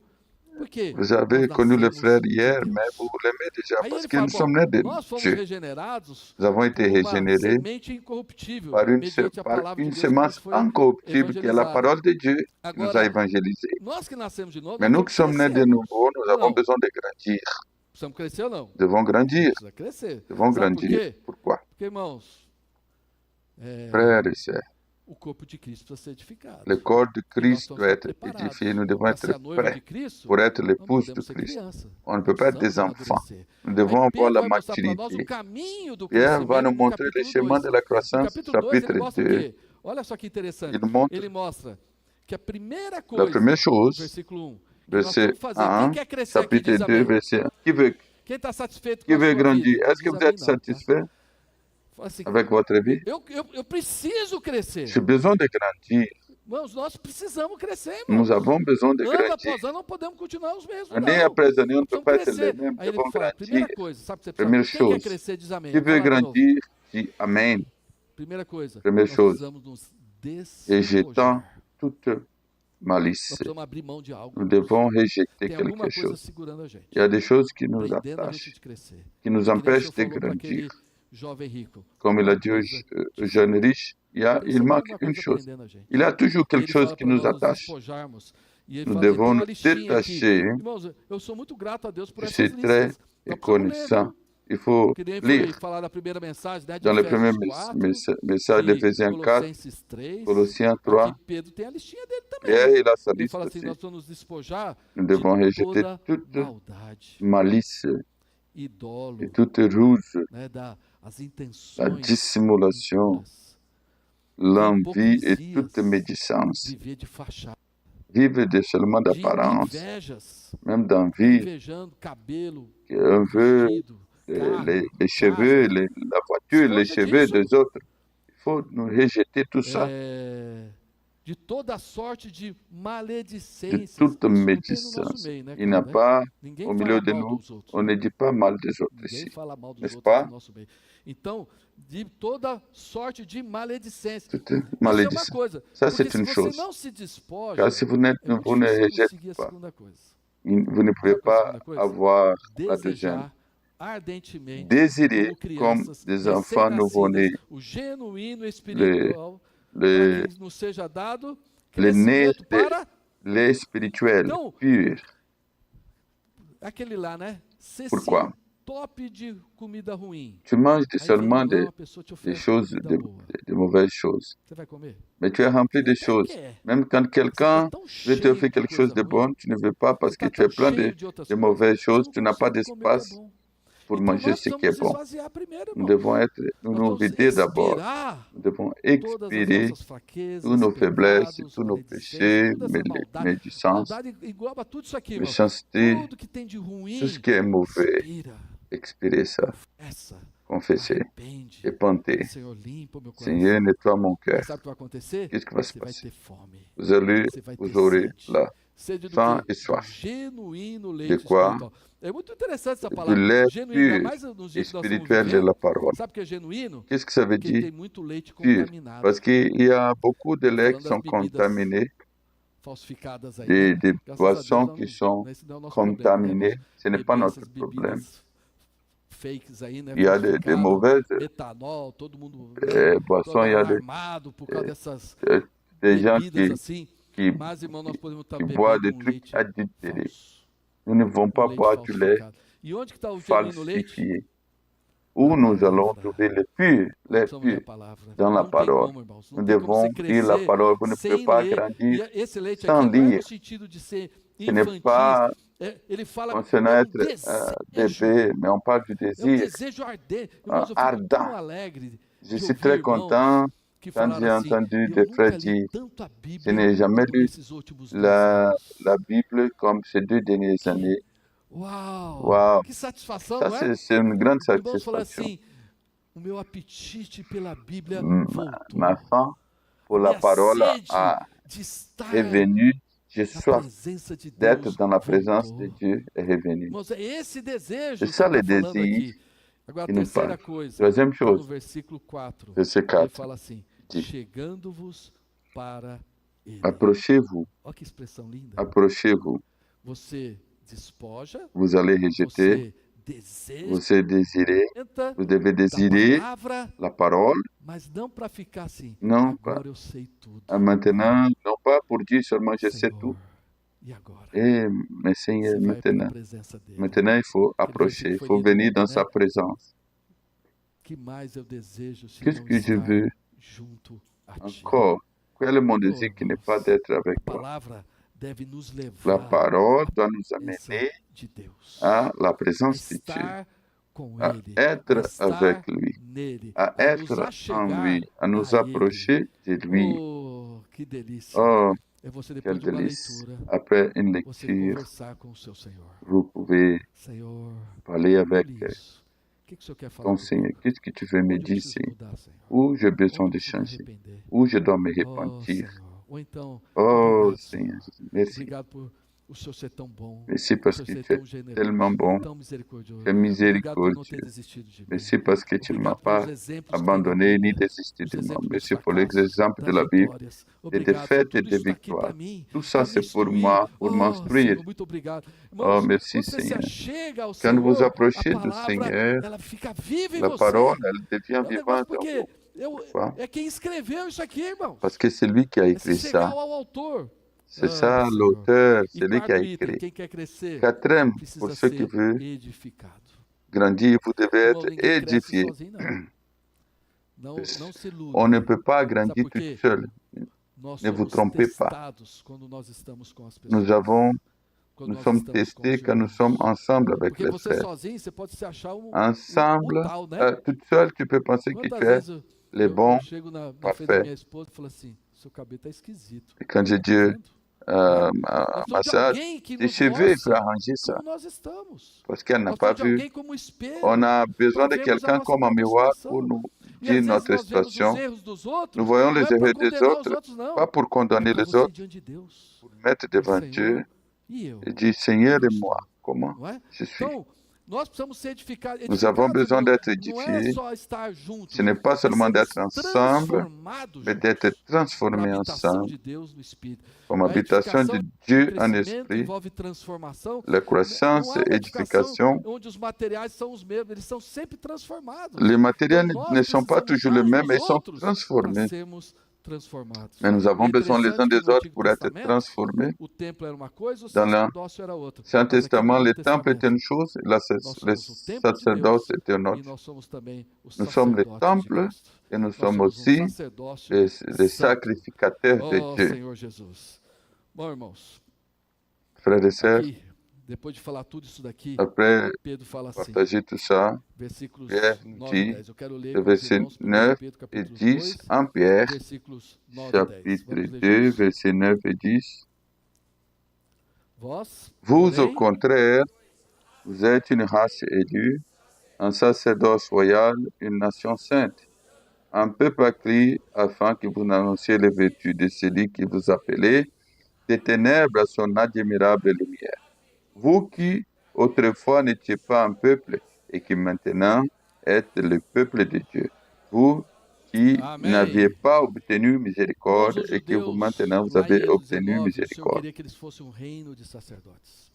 Por quê? Vous avez Nós connu le nascemos frère de hier, Deus. mais vous l'aimez déjà Aí parce ele que fala, nous bom, sommes nés de nós fomos Dieu. regenerados Nous avons por été uma régénérés semente incorruptível, par une, mediante a par palavra de une Deus que nos semence foi incorruptible qui est la evangelizada. parole de Dieu qui nous a Agora, évangélisés. nós que nascemos de novo, Mais nós nous temos qui que sommes nés de crescer, irmãos. nouveau, nous Ou avons não? besoin de grandir. Precisamos crescer ou não? Nous devons grandir. Precisa crescer. Devons Sabe por grandir. quê? Pourquoi? Porque, irmãos, Frères et sœurs, o corpo de Cristo precisa ser edificado. le corps de E nós Christ precisamos doit estar être preparados. édifié. Nous devons Para ser être a noiva prêts de Cristo, pour être não l'épouse de podemos ser Christ. criança. On ne peut pas être des Precisamos enfants. amadurecer. Nous Aí devons avoir Pedro la vai mostrar para nós o maturité. caminho do Pierre va crescimento nous no montrer le capítulo chemin 2. de la No croissance, capítulo 2 ele chapitre mostra o 2. quê? Olha só que interessante. Il montre Ele mostra que a primeira la coisa, première no chose, versículo 1, que nós verset temos que fazer. Quem 1, quer crescer aqui chapitre diz 2, amém. verset 1. Qui Quem está satisfeito com veut a sua grandir? vida? Est-ce que Diz vous amém êtes não, tá? satisfait Fala assim, avec votre vie? eu preciso crescer. J'ai besoin de grandir. Irmãos, nós precisamos crescer, Nous irmãos. avons besoin de Ano grandir. após ano não podemos continuar os mesmos, Année não. après année, on ne Nós peut precisamos pas être les crescer. mêmes. Aí Nous ele devons fala, grandir. primeira coisa, sabe o que você Primeira precisa? Quem quer chose. crescer diz amém. Qui Vou veut falar de novo. grandir, dit Amen. Primeira coisa, Première nós chose. precisamos nos Et jetant despojar. toute Nós malice, precisamos abrir mão de algo. nous devons rejeter Tem alguma quelque coisa chose. segurando a gente, Il y a des choses qui nous prendendo a gente attachent, de crescer. qui nous Que nem o empêchent senhor de falou para aquele grandir. jovem rico. Comme il a Uma dit au coisa jeune riche, il sempre manque tem alguma une coisa chose. prendendo a gente. Il y a toujours E quelque ele chose fala qui para nous nós nos attache. despojarmos. E ele Nous fala, ele tem devons uma nous listinha aqui. détacher. Irmãos, eu sou muito grato a Deus por Je essas suis très listas. Nós precisamos ler, reconnaissant. viu? Il faut Que nem foi lire falar na primeira mensagem, né, de dans le premier Efésios 4, message de d'Éphésiens 4, Colossenses 3. Colossiens 3. Aqui Pedro tem a listinha dele também. Pierre, il a sa Ele liste fala assim, aussi. nós vamos nos despojar Nous devons de rejeter toda toute maldade, malice idolo, et toute ruse, né, as la intenções dissimulation, impuras, l'envie et hipocrisias, toute médisance. viver de fachada, Vivre seulement de d'apparence, invejas, même d'envie, invejando cabelo, un veut vestido, carro, les cheveux, casa, la voiture, les Disposa cheveux disso. des autres. Il faut nous rejeter tout ça, de toda sorte de de maledicências. toute Isso não tem no médisance. nosso meio, né, Il n'y a cara, né? pas Ninguém au fala milieu de mal nous, dos outros. on ne dit pas mal des autres Ninguém ici. fala mal dos N'est-ce outros pas? no nosso meio. Então, de toda sorte de maledicência. Toute Isso é uma malédiction. coisa. Ça, Porque c'est se une você chose. não se despoja, Car si vous, é muito vous ne difícil rejetez conseguir a pas, segunda coisa. vous ne pouvez Sabe qual é a pas segunda coisa? avoir la deuxième. Desejar ardentemente, Désirer como comme crianças des enfants nouveau-nés, recém-nascidas, o genuíno espiritual, para les, que nos seja dado les nés, crescimento para les spirituels, Então, purs. aquele lá, né? Se Pourquoi? top de comida ruim. Tu manges Aí seulement vem lá des, uma pessoa te des oferece choses, comida des, boa. des mauvaises choses. Você vai comer? Mais tu es rempli de Até choses. quer. Même quand Você quelqu'un tá tão veut te cheio offrir de quelque chose coisa de ruim, bon, tu ne veux pas parce você que tá tu es tão plein cheio de outras de coisas, mauvaises você choses, não tu n'as pas consegue comer o que é d'espace. bom. pour Então manger nós ce qui est precisamos bon. esvaziar primeiro, Nous irmão. devons nous Nós nous vamos vider d'abord. expirar Nous devons todas as expirer nossas fraquezas, tous nos faiblesses, pecados, tous nos maledicências, péchés, toda essa maldade. médisance, Maldade engloba tudo isso aqui, irmão. méchanceté, Tudo que tem de tout ce ruim, qui est mauvais. expira, Expirez ça, confessa, confessez, arrepende. repentez. Senhor, limpa o meu Seigneur, coração. nettoie mon cœur. Mas sabe o que vai acontecer? Qu'est-ce qui va se Você vai passer? ter fome. Vous aurez Você vai vous ter aurez sede. là Sede do faim quê? et Do soif. genuíno De leite quoi? espiritual. É muito interessante essa De palavra. lait Genuíno, ainda pur mais nos dias que nós estamos spirituel de vivendo. la parole. Sabe o que é genuíno? Qu'est-ce que ça veut Quem dire? tem muito leite Pur. contaminado. Parce qu'il y a beaucoup de Estou laits qui falando das sont bebidas contaminés, falsificadas aí, né? des Graças a Deus, boissons nós qui não, sont esse não é o nosso problema, né, contaminées. irmãos? Ce n'est pas Beber notre essas problème. bebidas fakes aí, né? Il y a des Falsificadas, mauvaises etanol, todo mundo, né? boissons, Todo il y a alarmado por causa dessas des gens bebidas assim. qui, Mas, irmão, nós podemos estar qui boivent bebendo des um trucs leite adultérés. falso. Nous ne devons pas Leite boire du lait falsificado. E onde que está o genuíno leite? falsifié. Où Na nous allons palavra. trouver le pur, Nós le precisamos ler a pur, palavra. dans la Não tem parole. como, irmãos. Não Nous tem como devons você lire la crescer parole. Vous ne pouvez sem pas ler. grandir E esse leite sans aqui não é lire. no sentido de ser Ce n'est infantil. pas Ele fala concernant é um être desejo. bébé, mais on parle du É um désir desejo ardente. Irmãos, eu fico ardent. tão alegre Je de suis ouvir très irmãos content que quand falaram j'ai assim, entendu eu des nunca frères li dire, tanto a je Bíblia n'ai jamais como lu nesses últimos 2 la, anos. la Bible comme ces 2 dernières années. Uau! Waouh, Que satisfação, ça não é? c'est une grande Irmãos falaram satisfaction. assim, o meu apetite pela Bíblia Ma voltou. faim pour la Minha parole sede a de estar revenu. J'ai na soif presença de d'être Deus dans la présence de voltou. Dieu est revenu. Irmãos, é esse desejo C'est que ça ele le está falando désir aqui. Agora, a qui nous terceira parle. coisa, Troisième está no chose, versículo 4. verset Ele 4, fala assim, dit, chegando-vos para Ele. approchez-vous, Olha que expressão linda. approchez-vous. Você despoja, Vous allez rejeter, você deseja vous désirez, vous devez da désirer palavra, la parole, mas não para ficar assim, non pas agora eu sei tudo. maintenant, non pas pour dire seulement je sais tout. Senhor, e agora? Mais Seigneur, Você vai para a maintenant, presença dele. maintenant il faut approcher, il foi faut lido venir ontem, dans né? sa présence. Que mais eu desejo se Qu'est-ce não que je estar veux junto a ti? encore? Quel est mon Oh, désir qui n'est irmãos, pas d'être a avec toi? palavra deve nos La levar parole doit nous à presença amener de Deus, à la a présence de Dieu, estar com à Ele, être a avec estar lui, nele, à a nos être en achegar lui, à nous a Ele. approcher de lui. Oh, que delícia! Oh, É você depois quelle de uma délice! leitura, Après une você lecture, conversar com o seu Senhor. vous pouvez Senhor, parler eu avec li isso. O que o Senhor quer falar ton comigo? Seigneur. Qu'est-ce que tu veux me Onde eu dire, preciso Seigneur? mudar, Senhor? Où j'ai besoin Onde de eu preciso me changer? arrepender? Où je dois me Oh, repentir? Senhor. Ou então, Oh, obrigado, Seigneur, Senhor. merci. Obrigado por o Senhor ser tão bom. Merci O parce Senhor que ser tu es tão generoso, tellement bon, tão misericordioso. tu es Obrigado por não ter miséricordieux. desistido de mim. Merci parce que tu ne m'as Obrigado pelos pas exemplos que tem na abandonné ni Bíblia, désisté os de moi. exemplos dos Merci pour les fracassos, exemples de das la Bible, vitórias. des Obrigado, Senhor. défaites et Tudo des isso está aqui para victoires. mim, Tout ça, para me c'est pour instruir. moi, pour Oh, m'instruire. Senhor, muito obrigado. Oh, Irmãos, merci, quando você se Seigneur. achega ao Quand vous Senhor, a approchez du palavra, Seigneur, ela fica viva em la você. parole, elle devient É um negócio vivante en porque vous. Pourquoi? é quem escreveu isso aqui, irmão. Parce que c'est lui qui a É se écrit chegar ça. ao autor. C'est Ah, ça Senhor. l'auteur, E c'est lui qui a quarto item, écrit. quem quer crescer Quatrième, pour precisa ceux qui ser veulent edificado. grandir, vous devez Irmão, être ninguém cresce édifié. sozinho, não. Não se ilude. On ne peut pas Sabe grandir por tout quê? seul. Nós Ne vous somos trompez pas. testados quando nós estamos com as pessoas. Nous Quando nous nós sommes estamos com testés os quand nous irmãos. sommes ensemble avec Porque les você frères. sozinho, você pode se achar o Ensemble, tal, né? toute seule, tu peux penser que Quantas tu es vezes les eu bons. chego na frente parfait. da minha esposa e falo assim, seu cabelo tá esquisito. Et quand j'ai dit Tá vendo? ma Nós precisamos de sœur, alguém que tes nos cheveux, il faut mostre arranger ça. como nós estamos. Parce qu'elle n'a Nós pas precisamos de vu. alguém como espelho. On a besoin para de vermos a quelqu'un nossa comme un própria miroir situação. pour nous E dire às notre vezes nós vemos os situation. erros dos outros, Nous voyons não les é para erreurs des condenar os autres, outros, não. pas pour É condamner para les você autres, diante de Deus. pour mettre devant Dieu Senhor, e eu? et dire Seigneur et moi, comment Não é? je suis. Então, nós precisamos ser edificados. Nous avons besoin d'être Não é édifiés. só estar juntos, Ce n'est pas mas seulement sermos d'être ensemble, transformados mais d'être juntos para a transformés habitação ensemble de Deus no Espírito. comme A habitation edificação de Dieu o en crescimento esprit. envolve transformação. La croissance Não é et uma edificação édification. onde os materiais são os mesmos, eles são sempre transformados. Les matériels Então, nós ne sont pas precisamos toujours les uns mêmes, dos mais ils sont outros para transformés. sermos transformados. Mais nous E avons é besoin les uns interessante des que no autres Antigo pour être Testamento, transformés. o templo era uma coisa, o Dans le sacerdócio era outra. Ancien Mas aqui no Testament, Novo le temple était Testamento, une chose, et le nós somos o templo de sacerdoce Deus était une e autre. nós somos também o Nous sommes le sacerdote de temple Cristo. et nous Nós sommes somos um aussi sacerdócio les santo. sacrificateurs de Oh, Dieu. Senhor Jesus. Bom, irmãos, Frères et sœurs, aqui Depois de falar tudo isso daqui, Après Pedro fala assim, partager tout ça, versículos Pierre nous 9 e dit, 10. Eu quero ler le com os verset irmãos 1 9 Pedro et capítulo 10, 2, 1 Pierre, versículos 9 e 10. chapitre Vamos ler 2, juntos. versets 9 et 10. Vós, Vous, au porém, contraire, vous êtes une race élue, un sacerdoce royal, une nation sainte, un peuple acquis afin que vous annonciez les vertus de celui qui vous appelait des ténèbres à son admirable lumière. Vous qui autrefois n'étiez pas un peuple et qui maintenant êtes le peuple de Dieu. Vous qui Amém. n'aviez pas obtenu Irmãos, miséricorde os et que vous judeus, maintenant vous lá em avez Êxodo obtenu 19, o Senhor miséricorde. queria que eles fossem um reino de sacerdotes.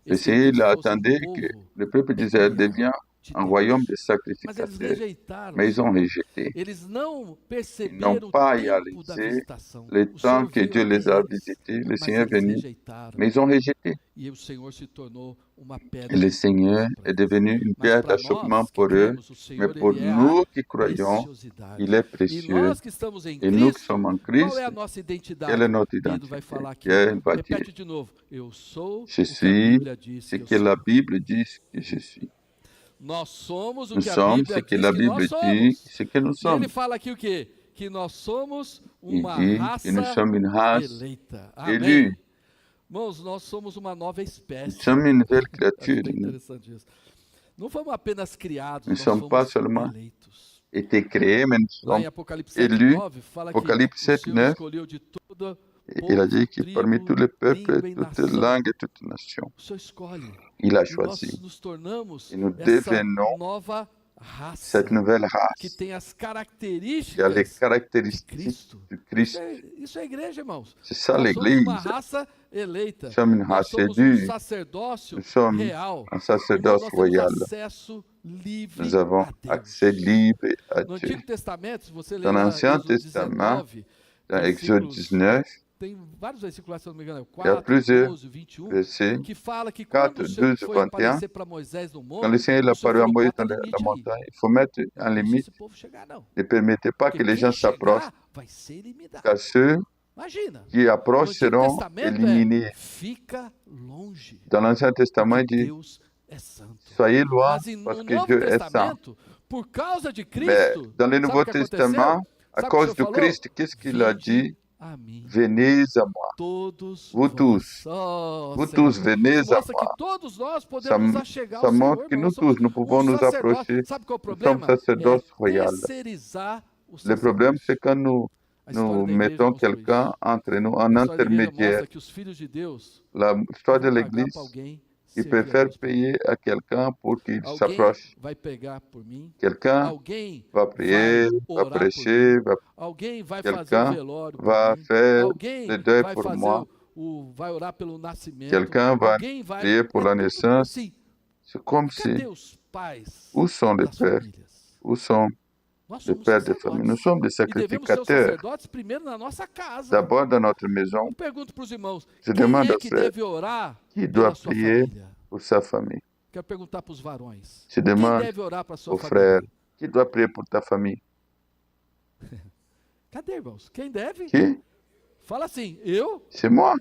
Le Eles queriam que Seigneur eles fossem attendait um que povo le peuple d'Israël peculiar devienne de un Deus. royaume de Mas eles sacrificateurs, rejeitaram o mais ils ont Senhor. rejeté. Eles não Ils n'ont perceberam o pas tempo da réalisé visitação. le O temps Senhor que veio Dieu até les a eles, visités. Le mas Seigneur est eles venu, rejeitaram. mais ils ont rejeté. E o Senhor se tornou uma pedra Et le de Seigneur tropeço para est eles. devenu une Mas pierre para d'achoppement nós que pour eux, cremos, o mais Senhor pour ele é a nous qui croyons, preciosidade. il est E précieux. nós que estamos em Et nous qui Cristo, sommes en qual Christ, é a nossa quelle est identidade? notre Pedro vai identité? falar aqui. Il va dire, Repete de novo. Eu sou je o que a suis Bíblia diz ce que eu que la sou. Bible dit que je suis. Nós somos o Nous que a sommes ce Bíblia que diz la que nós Bible dit, somos. ce que nous E ele sommes. fala aqui o quê? Que nós somos Il uma dit que nous raça sommes une race eleita. élue. Amém. Irmãos, nós somos uma nova Nous espécie. sommes une nouvelle Acho créature. bem Nous interessante isso. Não fomos apenas criados, ne nós sommes pas fomos seulement eleitos. été créés, mais nous Lá em sommes Apocalipse élus. 7:9 fala que Apocalypse o 7, Senhor 9, escolheu de toda il a dit que povo, parmi tous tribo, les peuples, língua e toutes nação. langues et toutes nations, O Senhor escolhe. il a E nós choisi. nos tornamos Et nous essa devenons nova raça cette nouvelle que race tem as qui a les características de caractéristiques Cristo. du Christ. Isso é igreja, irmãos. C'est ça Nós somos l'Église. uma raça eleita. Nous sommes une Nós race somos um élue. sacerdócio Nous sommes real. un Irmãos, sacerdoce nós temos royal. acesso livre Nous avons a Deus. accès libre à No Dieu. Antigo Testamento, se você ler Dans lá l'Ancien Êxodo Testament, 19, dans Exode versículos, 19, tem vários versículos, se eu não me engano, il y a 4, plusieurs 12, 21, versets. que fala que 4, quando o Senhor 12, foi 21, aparecer para Moisés no quand le monte, Seigneur o Senhor apparut à falou, Moïse bota dans la limite aí. montagne, il faut mettre Não un deixa limite. esse povo chegar, não. Ne permettez pas que Porque les gens quem s'approchent, chegar vai ser eliminado. car ceux Imagina. qui approchent No Antigo seront Testamento éliminés. fica longe. Dans l'Ancien Testament, il Porque dit, Deus é santo. soyez loin Mas no parce que Novo Dieu est saint. Testamento, por causa de Mais Cristo, dans le sabe Nouveau o que aconteceu? Testament, à Sabe o que o cause Senhor de falou? Christ, qu'est-ce qu'il a dit? Vinde a mim, Venez à moi. todos Vous tous. vós. Oh, Vous Senhor. tous, venez Isso à mostra que moi. todos nós Ça, podemos nos achegar ça ao Senhor, montre que irmão. nous Nós somos tous, nous pouvons nous sacerdócio. approcher. Sabe qual é o Nous sommes problema? sacerdoce É royal. terceirizar o Le problème, c'est sacerdócio. quand nous A história nous da igreja mettons mostrou quelqu'un isso. entre nous, A un história da igreja intermédiaire. mostra que os filhos de Deus L'histoire de vão pagar l'Église, para alguém ils servir a préfèrent Deus por payer à quelqu'un pour qu'il Alguém s'approche. vai pegar por mim. Quelqu'un Alguém va vai prier, va orar por prêcher, mim. va Alguém vai fazer o quelqu'un velório por va mim. faire Alguém le deuil vai pour fazer moi. vai orar pelo nascimento. Quelqu'un va Alguém vai prier pour la tudo naissance. assim. C'est comme Cadê si, os pais où sont les das pères? famílias? Où sont Nós les somos pères de famille? Nous sacerdotes. sommes des E devemos ser os sacrificateurs. sacerdotes primeiro na nossa casa. D'abord dans notre maison, Eu pergunto para os irmãos, je quem demande é aux que frères deve orar qui pela doit sua prier família? pour sa famille. Quero perguntar para os varões. Je Quem demande deve orar para a sua aux família? frères qui doit prier pour ta famille. Cadê, irmãos? Quem deve? Qui? Fala assim, eu? C'est moi.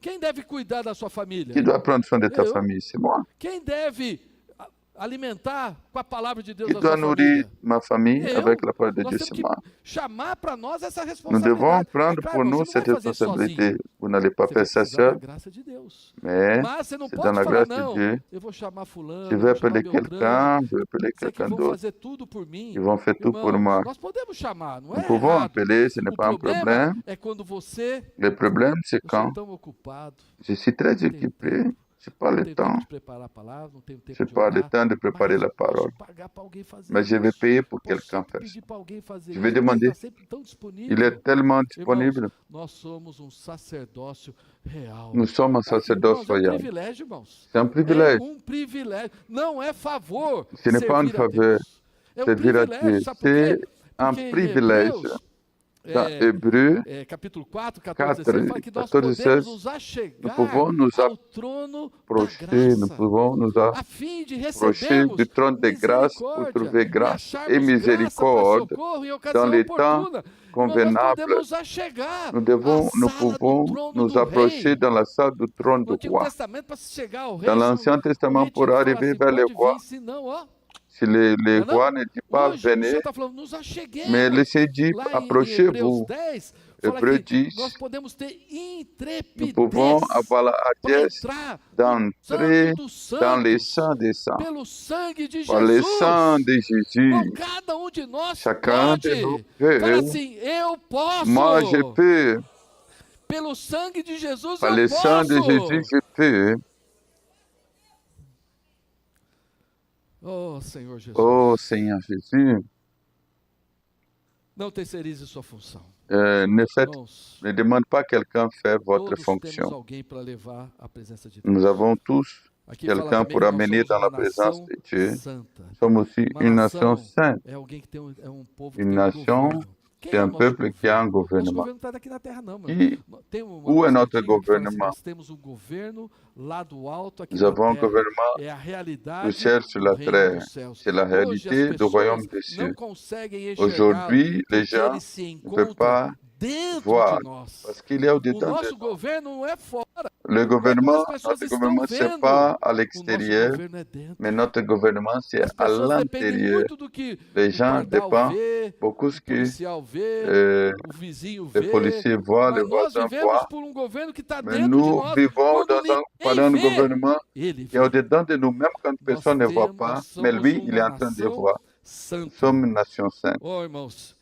Quem deve cuidar da sua família? Qui doit prendre soin de ta Eu. famille? C'est moi. Quem deve alimentar com a palavra de Deus Qui a doit sua nourrir família? ma famille Eu. avec la parole de Nós Dieu? temos C'est que moi. chamar para nós essa Nous responsabilidade. devons prendre É claro, pour irmão, nous você não cette vai fazer responsabilité. sozinho. Vous n'allez pas Você vai faire ça precisar da seul, graça de Deus. mais Mas você não c'est dans pode la falar, grâce de não, Dieu. eu vou chamar fulano, Je eu vais vou chamar appeler Beltrano, quelqu'un, je vais appeler sei que quelqu'un vão d'autre. fazer tudo por mim. Ils vont faire tout pour Irmãos, moi. nós podemos chamar, não Nous é pouvons errado. appeler, ce n'est O pas un problema problème. é quando você, Le problème, c'est eu sou quand tão ocupado, je suis très não tenho occupé, tempo, je n'ai pas não le tenho tempo temps, de preparar a palavra, não tenho je tempo n'ai de pas le orar, temps de préparer mas la eu posso parole. pagar para alguém fazer Mais je vais isso. payer pour Posso quelqu'un sempre faire pedir ça. para alguém fazer Je isso. vais Ele demander. está sempre tão Il disponível. est tellement Irmãos, disponible. nós somos um sacerdócio real. Nous sommes un sacerdoce Irmãos, é um royal. privilégio, irmãos. C'est un É privilège. um privilégio. Não é favor Ce n'est pas une servir a faveur Deus. É um servir à Dieu. privilégio. Sabe por quê? C'est un Porque em privilège. Hebreus, Dans Hébreux capítulo 4, 14, 4, 16, fala que nós 14, podemos 16, nos nous achegar pouvons nous ao trono da approcher, nous graça, pouvons nous a fim de approcher du recebermos trône de grâce pour misericórdia trouver e grâce et acharmos graça para miséricorde socorro em dans ocasião les temps oportuna. Irmão, nós convenables. podemos nos achegar Nous à sala do pouvons trono nous do approcher rei. dans la salle du trône No du Antigo roi. Testamento, para se chegar ao Dans rei, l'Ancien o Testament, rei tinha pour que falar arriver assim, vers les pode rois, vir, senão, ó. si les Não é rois não? ne disent pas Hoje o Senhor venez, está falando, nos mais le acheguemos. Seigneur dit Lá em Hebreus approchez-vous. 10, fala Hébreux que 10, nós podemos ter nous pouvons intrepidez avoir la para hardiesse entrar no d'entrer Santo dos dans les Santos, saints des saints. pelo sangue de Par le sang Jesus. de Jésus, Irmão, cada um de nós chacun de nous pode. peut. Fala assim, eu Moi, je posso. peux. Pelo sangue de Jesus Par eu le sang de Jésus, posso. je peux. Oh, Senhor Jesus. Oh, Seigneur Jésus, Não terceirize sua função. ne demande pas à quelqu'un de faire votre Todos temos fonction. alguém para levar à presença de Deus. Nous avons tous Aqui fala quelqu'un também pour que nós amener somos dans uma la présence nação de Dieu. santa. Nous sommes aussi Uma une nação nation sainte. é alguém que tem um povo que Une tem nation, governo. Quem c'est é o un nosso peuple qui a un governo? Nosso gouvernement. governo não está daqui na terra, não, mano. Qui, Tem uma où est música notre antiga que fala assim, gouvernement? nós temos um governo lá do alto aqui Nous na avons un terra. gouvernement É a du realidade ciel sur do la reino terre. dos céus. C'est la Hoje as réalité du pessoas royaume des não cieux. conseguem enxergá-lo Aujourd'hui, les porque gens ele se ne peuvent encontra pas dentro voir de nós. parce qu'il est O au-dedans de nosso nous. governo não é fora. Le Não é como gouvernement, as pessoas notre estão gouvernement, c'est vendo. pas à O nosso l'extérieur, governo é dentro. mais notre gouvernement, c'est As à pessoas dependem l'intérieur. muito do que Les o gens pardal dépendent vê, beaucoup o ce que policial vê, o vizinho les vê. policiers voient, les Mas nós voisins vivemos voient. por um governo que está Mais dentro de nous nós. vivons Quando pendant un ninguém vê, gouvernement ele qui est vê. au-dedans de nous, même quand Nós, personne ne voit nós pas, mais somos lui, il est uma en train de nação voir. Nous santa. sommes une nation sainte. Oh, irmãos,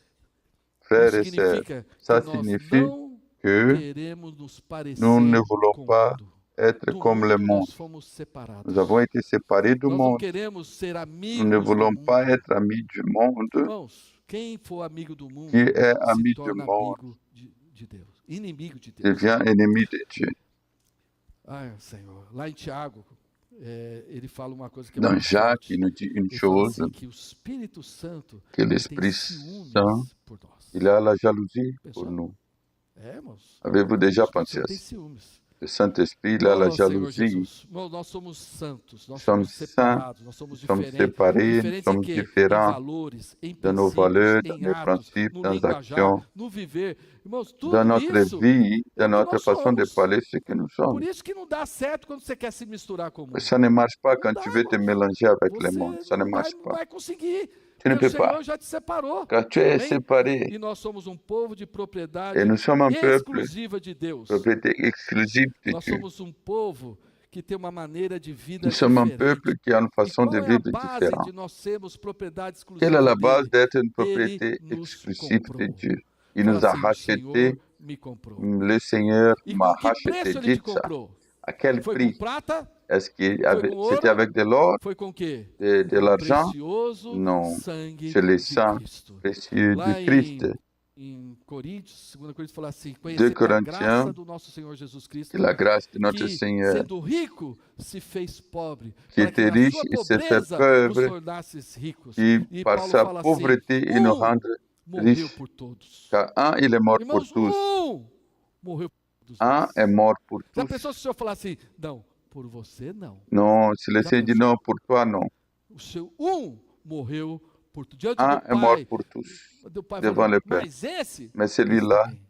Frères isso et sœurs, significa ça que nós signifie não que queremos nos parecer nous ne voulons com o pas mundo. être Do comme le mundo monde. nós fomos separados. Nous avons été séparés du Nós não monde. queremos ser Nous ne amigos do voulons mundo. pas être amis du monde. Irmãos, quem for amigo do mundo Qui est se ami du torna monde amigo de Deus. Inimigo de Deus. devient ennemi de Dieu. Ai, Senhor. Lá em Tiago, ele fala uma coisa que é Dans muito Jacques, forte. il nous dit une Ele fala chose, assim, que o Espírito Santo que tem l'Esprit ciúmes Saint, por nós. il a la jalousie pour Pessoal, nous. irmãos. Avez-vous déjà O Espírito pensé à Santo tem ça? ciúmes. Le Saint-Esprit, il a la Oh, Senhor jalousie. Jesus, nós somos santos, nós Nous sommes somos saints, separados, nós somos nous sommes diferentes. séparés, nous Diferentes em sommes quê? Em différents valores, em dans nos princípios, valeurs, dans em nos atos, principes, no dans nos linguajar, actions, no viver. Irmãos, tudo dans notre isso vie, é dans o que notre nós façon de somos. parler, ce que nous sommes. Por isso que não dá certo quando você quer se misturar com o mundo. Ça ne marche pas Não quand dá, tu veux te irmãos. mélanger avec le Você monde. Ça ne não marche não pas. vai conseguir. Tu ne Porque o peux pas. Senhor já te separou. Car tu es Amém? séparé. E nós somos um povo de Et propriedade nous sommes un peuple, exclusiva de Deus. propriété exclusive de Nós Dieu. somos um povo que tem uma maneira de vida Nous sommes un diferente. peuple qui a une E façon de qual é a vivre base différente. de nós sermos propriedade Quelle est exclusiva la base dele? d'être une Ele propriété nos exclusive de comprou. Dieu? Il Fala nous a assim, o racheté, Senhor me comprou. le Seigneur E m'a com que racheté. preço ele te Dites ça. comprou? À quel Foi com prix? prata? Est-ce que Foi com c'était ouro? avec de l'or, Foi com o quê? de Com o l'argent? precioso Non, sangue c'est le de sang Cristo. précieux Lá du Christ. em Coríntios, 2 Coríntios fala assim, 2 conhecer a Corinthiens, graça do nosso Senhor Jesus Cristo, que la grâce de notre que, Seigneur, sendo rico, se fez pobre, qui para que était na riche, sua il s'est fait pobreza nos pauvre, tornasses ricos. qui E par Paulo sa fala assim, pauvreté, il nous rend morreu riches. por todos. Car un, il est mort pour Irmãos, tous. morreu por todos. Un est mort pour Já tous. pensou se o Senhor falar assim, não, por você não. Non, si le Já Seigneur dit pensou? non, pour toi, non. O seu morreu por todos. Diante Un do est mort Pai, pour tous. do Pai devant falou, le Père. mas esse Mais celui-là, também.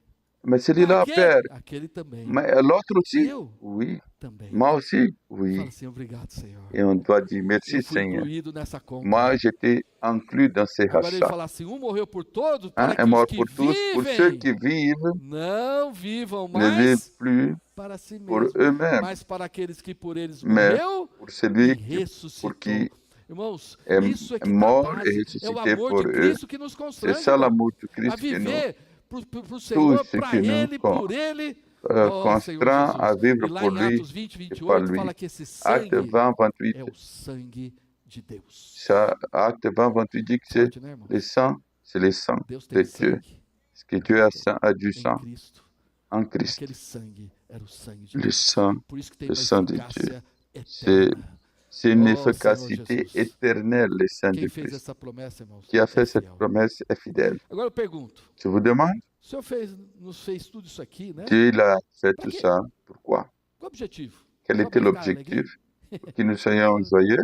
mais celui-là, Aquele, Père. aquele também. Mais l'autre aussi? Eu Oui. também. Moi aussi? Oui. Fala assim, obrigado, Senhor. Et on doit dire merci, Eu fui Seigneur. incluído nessa conta. Moi, j'étais inclus dans ces Agora ele rachats. fala assim, morreu por todos, Un para est que os mort que pour tous. Pour ceux vivem qui vivent, não vivam ne vivent mais plus para si pour mesmos, eux-mêmes, mas para aqueles que por eles mais morreu pour e celui ressuscitou. pour qui Irmãos, est isso é que dá mort base. et É o ressuscité amor pour de eux. Cristo que nos C'est constrange, ça irmão, l'amour de a Christ qui nous viver pro Senhor, ce para qui nous Ele, por Ele. Oh, Senhor constreint à Jesus. vivre E lá pour em lui Atos 20, et par 28, lui. fala que esse Acte sangue 20, 28. é o sangue de Deus. Ça, Acte 20, 28 dit que c'est Forte, né, irmão? le sang, c'est le sang Deus de tem Dieu. sangue Parce que Dieu a du em sang Cristo. en Christ. Aquele sangue era o sangue de Le Deus. sang, Por isso que tem le uma sang de eficácia c'est eterna. c'est une Oh, efficacité Senhor Jesus. éternelle, le sang Quem de fez Christ. essa promessa, irmãos? Qui a é fait cette fiel. promesse est fidèle. Agora eu pergunto, Je vous demande, O Senhor nos fez tudo isso aqui, né? Dieu il a fait Pra tout quê? ça. Pourquoi? Qual o objetivo? Quel Só était pra ficar alegre? l'objectif? Pour que nous soyons joyeux?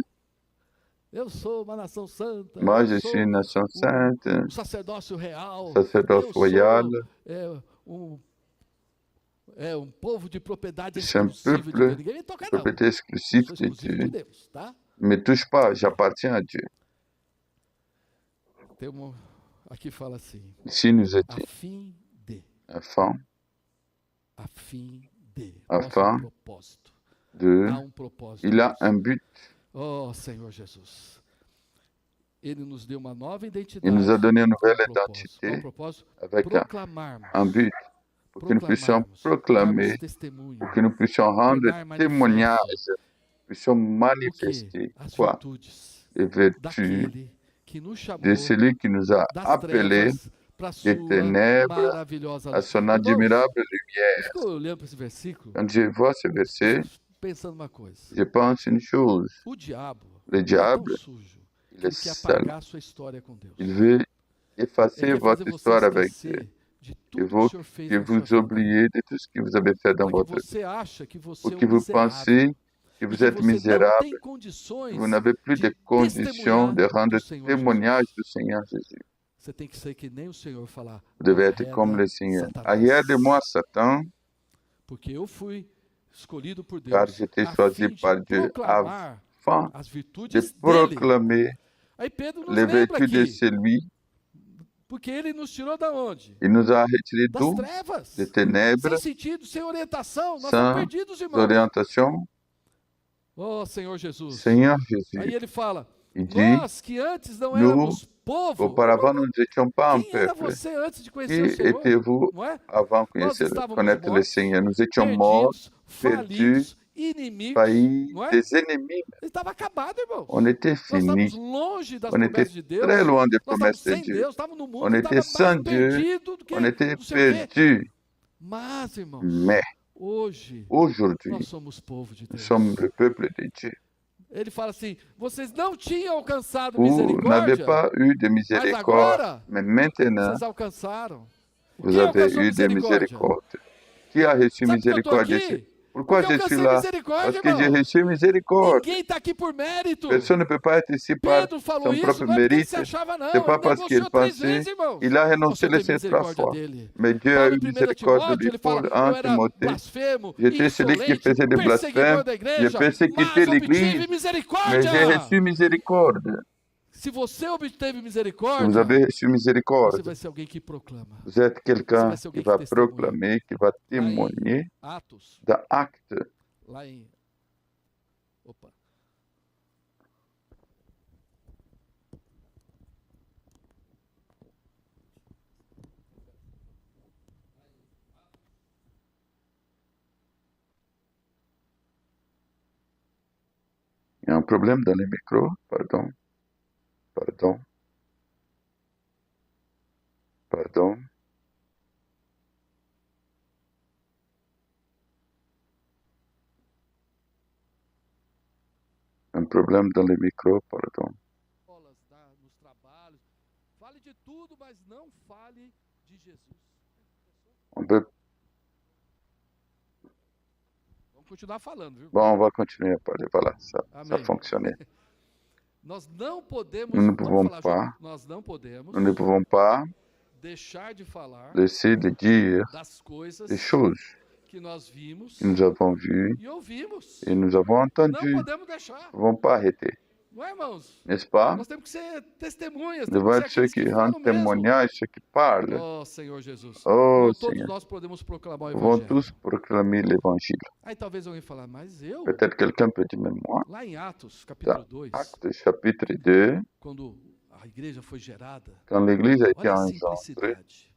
Eu sou uma nação santa. Moi, eu je sou suis une nation sainte, um sacerdócio real. sacerdoce eu royal. sou um povo de propriedade C'est un exclusiva de peuple Deus. Ninguém me toca, não. propriété Eu exclusive sou de exclusivo de Dieu. Deus, tá? Ne me touche pas, j'appartiens à Dieu. Tem aqui fala assim. Ici, nous A étions fim de. enfants A fim de. Afin Nosso propósito. de... Há um propósito. Il a un but. Oh, Senhor Jesus. Ele nos deu uma nova identidade. Il nous a donné une nouvelle com um propósito. Qual identité o propósito? avec Proclamarmos. un but pour que nous puissions proclamer, darmos testemunho. pour que nous puissions rendre Tornar manifeste témoignage, puissions o quê? manifester As quoi? virtudes Les vertus daquele que nos chamou de celui qui nous a das appelés trevas para sua des ténèbres maravilhosa à luz. son Irmãos, admirable eu lumière. fico olhando para esse versículo, Quand je vois ce verset, pensando uma coisa. je pense une chose. O diabo Le é diable, tão sujo il que est ele quer sale. apagar a sua história com Deus. Il veut effacer Ele quer votre fazer você histoire avec Dieu. esquecer de Il tudo que o veut Senhor fez que na sua vous vida. oubliez de tout ce que vous avez fait dans Para que votre vie. você acha que você Pour é que um vous miserável. pensez que E vous que êtes você não misérable, tem condições que vous n'avez plus de conditions de rendre témoignage du Seigneur Jésus. Você tem que ser que nem o Senhor falar. Vous devez être "Arreda, comme le Seigneur. Satanás." Arrière de moi, Satan, Porque eu fui escolhido por Deus. car j'étais a choisi fim de par Dieu proclamar afin as de virtudes dele. proclamer Aí Pedro nos les lembra vertus de aqui, celui. porque ele nos tirou da onde? Il nous a retirés Das d'où? trevas. Des ténèbres, Sem sentido, sem orientação. Nós sans estamos perdidos, irmãos. orientation. Oh, Senhor Jesus. Seigneur Aí Jésus, ele fala, il dit, nós que antes não éramos povo. auparavant nous n'étions pas un Quem era peuple. você antes de Qui conhecer o Senhor? étiez-vous Não é? avant de Nós estávamos connaître le mortos, Seigneur? Nous étions morts, perdidos, falidos, inimigos. faillis, Não é? des ennemis. Ele estava acabado, irmão. On était Nós estávamos finis. longe das On était promessas de Deus. très loin des Nós estávamos promesses de sem Dieu. Deus, estávamos no mundo, On était estávamos sans mais Dieu. perdido do que On était não sei o quê. perdus. Mas, irmãos, Mais hoje aujourd'hui, nós somos povo de nous Deus. sommes le peuple de Dieu. Ele fala assim, vocês não tinham alcançado Vous n'avez misericórdia, pas eu de mas miséricorde, agora mais maintenant, vocês alcançaram. vous Quem avez alcançou eu de miséricorde. Qui a reçu Sabe por que eu tô miséricorde aqui? ici? Pourquoi Porque eu je suis alcancei là? misericórdia, Parce que j'ai irmão. reçu miséricorde. Ninguém está aqui por mérito. Personne ne peut pas être ici par Pedro falou son isso, propre não é porque ele mérite. se achava, não. C'est pas Ele parce qu'il negociou 3 pensait. vezes, irmãos. Il a O renoncé Senhor les teve 7 trois misericórdia fois. dele. Mais Dieu a Paulo, eu em 1 miséricorde de Timóteo, lui ele pour fala, un eu era Timothée. blasfemo, J'étais celui qui insolente, faisait des blasphèmes, perseguidor da je igreja, persécutais mas l'Église, obtive mais misericórdia. j'ai reçu miséricorde. Se você obteve Si misericórdia, vous avez reçu você miséricorde, vai ser alguém que proclama. vous êtes quelqu'un vai ser alguém qui va que testemunha. proclamer, qui va témoigner Atos, dans Actes. lá em... Opa. Il y a un problème dans les micros, pardon. Pardon. Pardon. Un problème dans les micros, pardon. Nos trabalhos. Fale de tudo, mas não fale de Jesus. On peut... Vamos continuar falando, viu? Bon, on va continuer à parler. Voilà, ça a Amém. fonctionné. Nós não podemos, Nous ne pode pouvons falar, pas. João, nós não podemos Nous ne pouvons pas deixar de falar laisser de dire das coisas des choses que nós vimos que nous avons vues e ouvimos. et nous avons Não entendues. podemos deixar, Nous ne pouvons pas arrêter, não é, irmãos? n'est-ce pas? Nós temos que ser testemunhas, Nous temos devons que être ser ceux aqueles qui que rendent falam mesmo. témoignage, ceux qui parlent. Oh, Senhor Jesus. Oh, Todos Seigneur. nós podemos proclamar o Nous devons Evangelho. tous proclamer l'évangile. Aí talvez alguém falar, mas eu? Peut-être quelqu'un peut dire, mais moi, Lá em Atos, capítulo 2, Acte chapitre 2, quando a igreja foi gerada, quand l'Église a été olha a engendrée, simplicidade.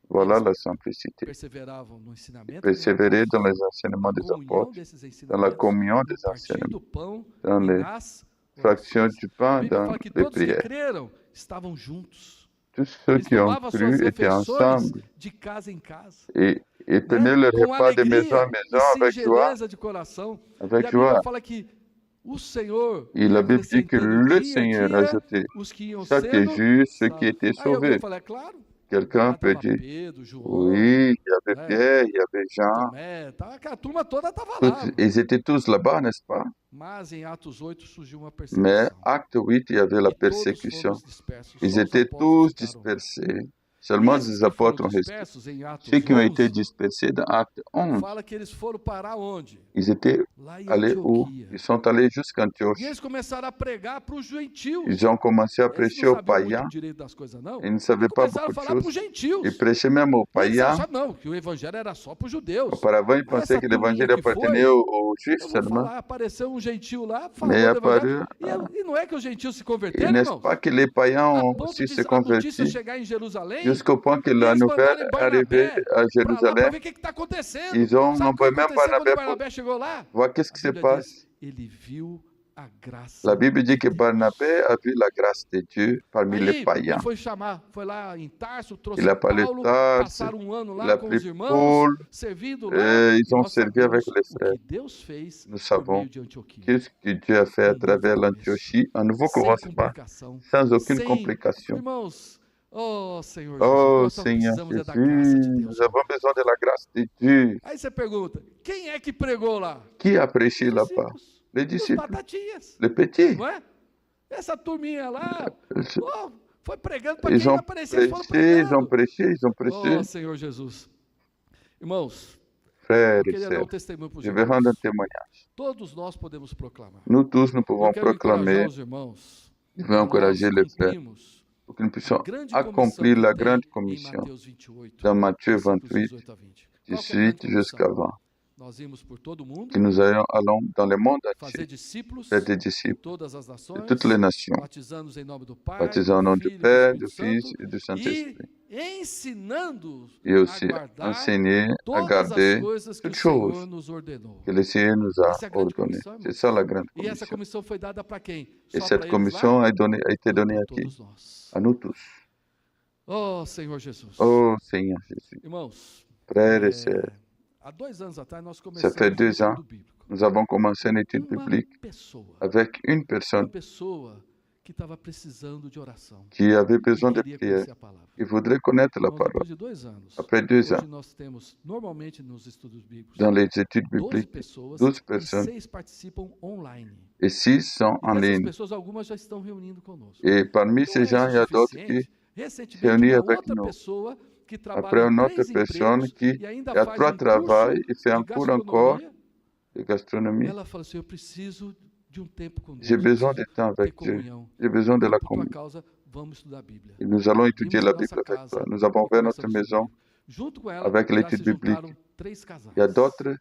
voilà la simplicité. Perseveravam no ensinamento, Persévérer dos dans apóstolos, les enseignements na des comunhão apôtres, desses dans la ensinamentos, communion des no partir enseignements, do pão dans e les nas fractions orações. du A pain, Bíblia dans fala que les todos que prières. creram estavam juntos. Tous ceux Eles qui ont tomavam cru suas étaient refeições ensemble de casa em casa, et tenaient le com repas de maison alegria en maison e avec joie. singeleza de coração. E Avec a joie. Bíblia fala que o Senhor Et la Bible dit que acrescentando le dia a Seigneur dia ajoutait os que iam chaque sendo jour ceux qui salvos. étaient Aí alguém sauvés. fala, é claro, Quelqu'un Lá peut tava dire, Pedro, João, oui, il y avait né? Pierre, il y avait Jean, Tomé, a turma toda estava lá. ils étaient tous là-bas, n'est-ce pas? Mas em Atos 8 surgiu uma Mais perseguição. acte 8, il y avait la E todos foram persécution. dispersos. Ils Só os étaient apóstolos tous ficaram lá. dispersés. E Seulement esses les que foram apôtres ont resté. dispersos em Ceux Atos qui ont été 11, dispersés dans acte 11, fala que eles foram parar onde? ils étaient Lá em allés où? Antioquia. Ils sont allés jusqu'à E Antioche. eles começaram a pregar para os gentios. Ils ont commencé à Eles prêcher não aux sabiam muito païens. direito das coisas, não. Ils ne savaient E pas começaram a beaucoup de falar para os choses. gentios. Ils prêchaient même aux E eles païens. achavam não, que o evangelho era só para os judeus. Auparavant, ils Aí pensaient essa que turminha l'évangile que appartenait foi, aux Juifs eu vou seulement. falar, apareceu um gentio lá, Mais falou do apparu, evangelho. E não é que os gentios se et converteram, n'est-ce irmãos? pas que les païens A ont ponto aussi de se a notícia converti chegar em Jerusalém, jusqu'au point que e la eles nouvelle mandarem est arrivée Barnabé à para lá para Jérusalem. ver o que está acontecendo. Ils ont Sabe o que envoyé même aconteceu quando Barnabé pour Barnabé chegou lá? voir qu'est-ce A qui se Bíblia passe. diz, ele viu a graça La Bible dit de que Deus. Barnabé a vu la grâce de Dieu parmi les Aí païens. ele foi lá em Tarso, trouxe Il a parlé Paulo, Tarse, passaram um ano il lá a com pris os irmãos, Paul, servindo lá. et ils E ont nós servi avec sabemos les o frères. que Deus fez Nous por savons meio de Antioquia. qu'est-ce que Dieu a fait à Um travers novo começo, l'Antiochie, un nouveau sem commencement, complicação, sans aucune sem... complication. Irmãos, oh Senhor Jesus, Oh nós só Seigneur precisamos é da graça de Jésus, Deus. nous avons besoin de la grâce de Dieu. Aí você pergunta, quem é que pregou lá? Qui a prêché Os là-bas? discípulos, Les os discíples, batatinhas, les petits. não é? Essa turminha lá, oh, foi pregando para Ils quem ont aparecia, eles foram prêché, ils ont pregando. prêché, ils ont prêché. Oh Senhor Jesus. Irmãos, Frères eu et queria dar sœurs, testemunho para os je vais rendre un irmãos. témoignage. Todos nós podemos proclamar. Nous tous, nous Eu pouvons quero encorajar proclamer, os irmãos. je vais Que nós encourager les frères cumprimos pour que nous a puissions grande comissão accomplir que la tem grande em commission Mateus 28, dans Matthieu versículos 28, 18 a 20. Qual que é a grande 18 jusqu'à comissão? 20. Nós vimos por todo mundo, Que nous allons dans le monde fazer entier, discípulos faire des de disciples todas as de nações, toutes les nations, batizando-os em nome do Pai, baptisant au nom do du Filho e do Père, du Espírito Fils Santo, et du e Saint-Esprit. ensinando-os Et a aussi guardar enseigner à todas as garder coisas que toutes o Senhor choses nos ordenou. que le Seigneur nous a Essa é a grande ordonnées. comissão, C'est irmãos. ça la grande E essa commission. comissão foi dada para quem? Et Só cette para eles commission lá? a été Não, donnée para à qui? todos nós. À nous tous. Oh, Senhor Jesus. Oh Seigneur Jésus. Irmãos, Frères et sœurs, há 2 anos atrás nós ça começamos fait um 2 ans, estudo bíblico. nous avons commencé une étude Uma biblique pessoa, avec une personne que estava precisando de oração. qui avait E besoin de queria prière. conhecer a palavra. Il voudrait connaître la Irmãos, parole. depois de 2 anos, Après 2 ans, hoje nós temos, normalmente nos estudos bíblicos, dans les études 12 bibliques, pessoas 12 e personnes 6 participam online. et 6 sont E en dessas ligne. pessoas, algumas já estão reunindo conosco. Et parmi Não ces é gens, il y a isso d'autres qui suficiente. se Recentemente, réunissent uma avec outra nous. pessoa que Après, trabalha em une autre 3 personne empregos qui e ainda a faz 3 um travaux curso et fait un de cours encore gastronomia. de gastronomie. Ela fala assim, eu preciso de um tempo com Deus. J'ai eu besoin preciso de temps ter avec Dieu. comunhão. J'ai besoin de E la por tua communion. causa, vamos estudar a Bíblia. Et nous allons étudier Vimos la a Bible nossa avec casa toi. Nous avons e ouvert notre começamos a estudar a maison Bíblia. Junto com ela, avec já l'étude se biblique. juntaram 3 casais. Il y a d'autres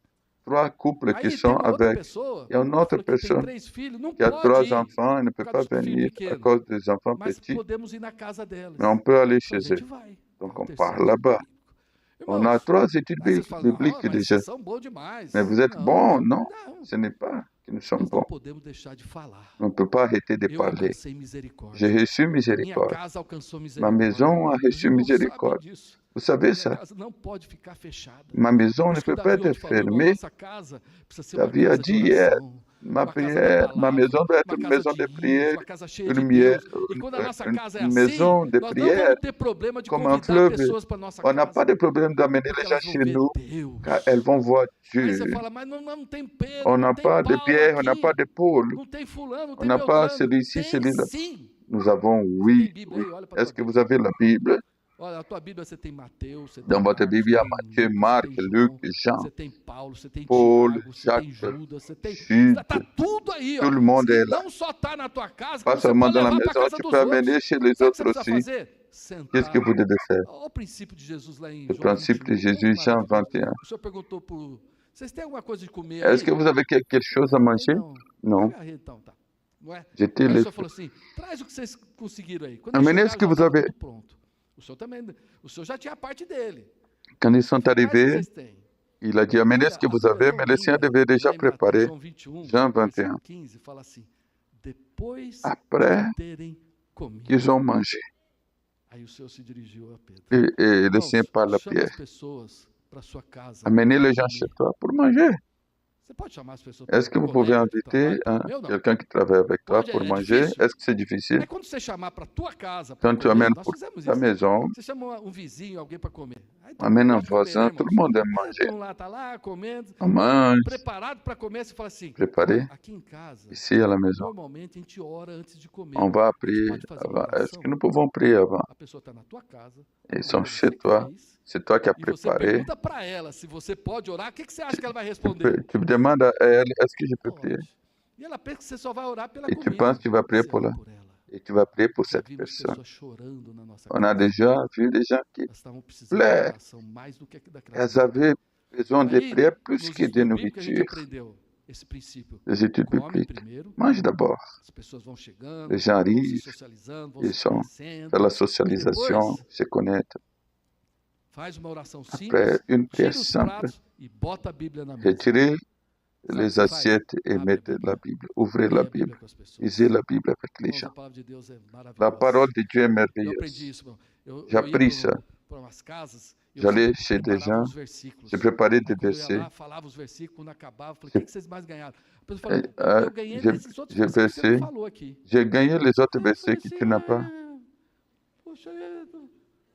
3 couples qui Aí tem sont uma outra avec. pessoa Il y a une que autre falou que tem personne 3 filhos, não qui a 3 pode ir, enfants et ne peut por pas causa do filho venir à pequeno. cause des enfants Mas petits. podemos ir na casa delas. Mais on peut aller chez A gente eux. vai. Donc É o on terceiro part estudo là-bas. bíblico. On a Irmãos, 3 études aí vocês falam, bibliques mas déjà. vocês são bons demais. Mais vous êtes Não, bons, não, non? não. Ce n'est pas que nous sommes Nós não bons. podemos deixar de falar. On ne peut pas arrêter de Eu parler. alcancei misericórdia. J'ai reçu Minha miséricorde. casa alcançou Ma misericórdia. maison a Os reçu irmãos sabem miséricorde. disso. Vous savez Minha ça? casa não pode ficar fechada. Ma maison Por ne isso que o peut pas Davi être hoje falou, irmão, fermée. nossa casa precisa ser uma David a casa de dit hier, oração. ma Uma casa da prière, ma palavra, maison doit être uma une casa maison de de rios, prière, uma casa cheia de une, Deus. E quando a nossa une casa é une assim, maison de nós não prière, vamos ter problema de comme un convidar fleuve. pessoas para nossa On n'a casa. pas de problème d'amener Porque les gens elas vão chez ver nous, Deus. car elles vont voir Aí Dieu. você fala, mas não tem Pedro, On não n'a tem pas de Paulo Pierre, on n'a pas aqui, de Paul, não tem fulano, não on tem n'a pas Beltrano. celui-ci, Tem celui-là. sim. Nous avons, Você tem oui. Bíblia aí? Olha para Est-ce que tua vous avez la Bible? Olha, a tua Bíblia você tem Mateus, você tem Dans votre Marcos, Bible, il y a você tem Matthieu, Lucas, Marc, você tem Luc, João, Jean, você tem Paulo, você tem Paul, Tiago, você tem Jacques, Judas, você tem... Jude. Tá tudo aí, ó. Tout le monde E est là. não só tá na tua casa, Pas como você seulement pode dans la levar para maison, casa tu dos peux outros. amener chez les Sabe o que autres você precisa aussi. fazer? Qu'est-ce que Sentar. vous devez faire? Olha o princípio de Jesus lá em Le João principe de 21. Jésus, Jean Maravilhoso. 21. O senhor perguntou por... Vocês têm alguma coisa de comer aí? Est-ce que vous avez quelque chose à Tem manger? não. Non. Pega aí, então, tá. Não é? J'étais Aí o le... senhor falou assim, traz o que vocês conseguiram aí. Quando Amenez eles ce que chegaram, vous já estava avez. tudo pronto. O senhor também, o senhor já tinha a parte dele. Quand ils sont Traz o que arrivés, vocês têm. il a dit, amenez Olha, ce que a vous Bíblia é avez, tão mais le Seigneur linda. devait déjà Lá em Mateus, préparer. João 21, Jean 21. versículo 15, fala assim, depois Après de terem comido. qu'ils ont mangé. Aí o senhor se dirigiu a Pedro. Et le Irmãos, Seigneur parle à chama Pierre. as pessoas para sua casa. Amenez les gens comer. chez toi pour manger. Você pode chamar as pessoas Est-ce que para vous pouvez colega de inviter trabalho para comer ou não? quelqu'un qui travaille avec toi Pode, pour é manger? difícil. Est-ce que c'est difficile? É quando você chamar para tua casa para Quand tu comer, amènes nós pour fizemos ta isso. maison, Você chama um vizinho, alguém para comer. Aí todo amène mundo un gosta de comer, né, voisin, tout irmãos? le monde aime manger. Todo mundo lá tá lá comendo, On mange, preparado para comer, você fala assim: préparé. "Olha, aqui em casa, Ici à la maison, normalmente a gente ora antes de comer. on va A gente prier pode fazer uma avant. Est-ce oração?" que nous pouvons prier avant? A pessoa está na tua casa, Ils a sont comida chez você que toi, fez, c'est toi qui as e você préparé. pergunta para ela se você pode orar, o que você acha que ela vai Tu responder? demandes à elle, est-ce que je peux prier? Pode. E ela pensa que você só vai orar pela Et tu comida. penses que tu vas prier Você pour ora la, por ela. et tu vas prier pour Já cette vimos personne. pessoas chorando na nossa On a casa. déjà vu des gens qui Elas estavam precisando de pleurent. oração mais do que daquela Elles comida. avaient besoin de Aí, prière plus nos que de estudos bíblicos, a gente nourriture. aprendeu esse princípio. Les études Come bibliques. primeiro, Mange d'abord. as pessoas vão chegando, Les gens vão se arrivent, socializando, vão ils se sont conhecendo. faire la E socialisation, depois, se connaître. faz uma oração Après simples, une prière tira os simple, pratos e bota a Bíblia na mesa. retirez Sabe o que les você faz? assiettes et Abre a mettez Bíblia. la Bible. Ouvrez Leia la a Bíblia Bible. com as pessoas. Lisez la Bible avec les Irmãos, a gens. palavra de Deus é La maravilhosa. parole de Dieu est Eu aprendi merveilleuse. isso, irmão. Eu J'ai ia appris ça. para umas casas, eu J'allais sempre chez des preparava gens, os versículos. j'ai préparé des Aí quando eu ia versets. lá, falava os versículos, quando acabava, eu falei, o J'ai que vocês mais ganharam? A pessoa falou, eu ganhei j'ai- desses outros j'ai versículos que você não versé, falou aqui. j'ai gagné les autres Aí eu versets falei que assim, tu n'as pas. Poxa,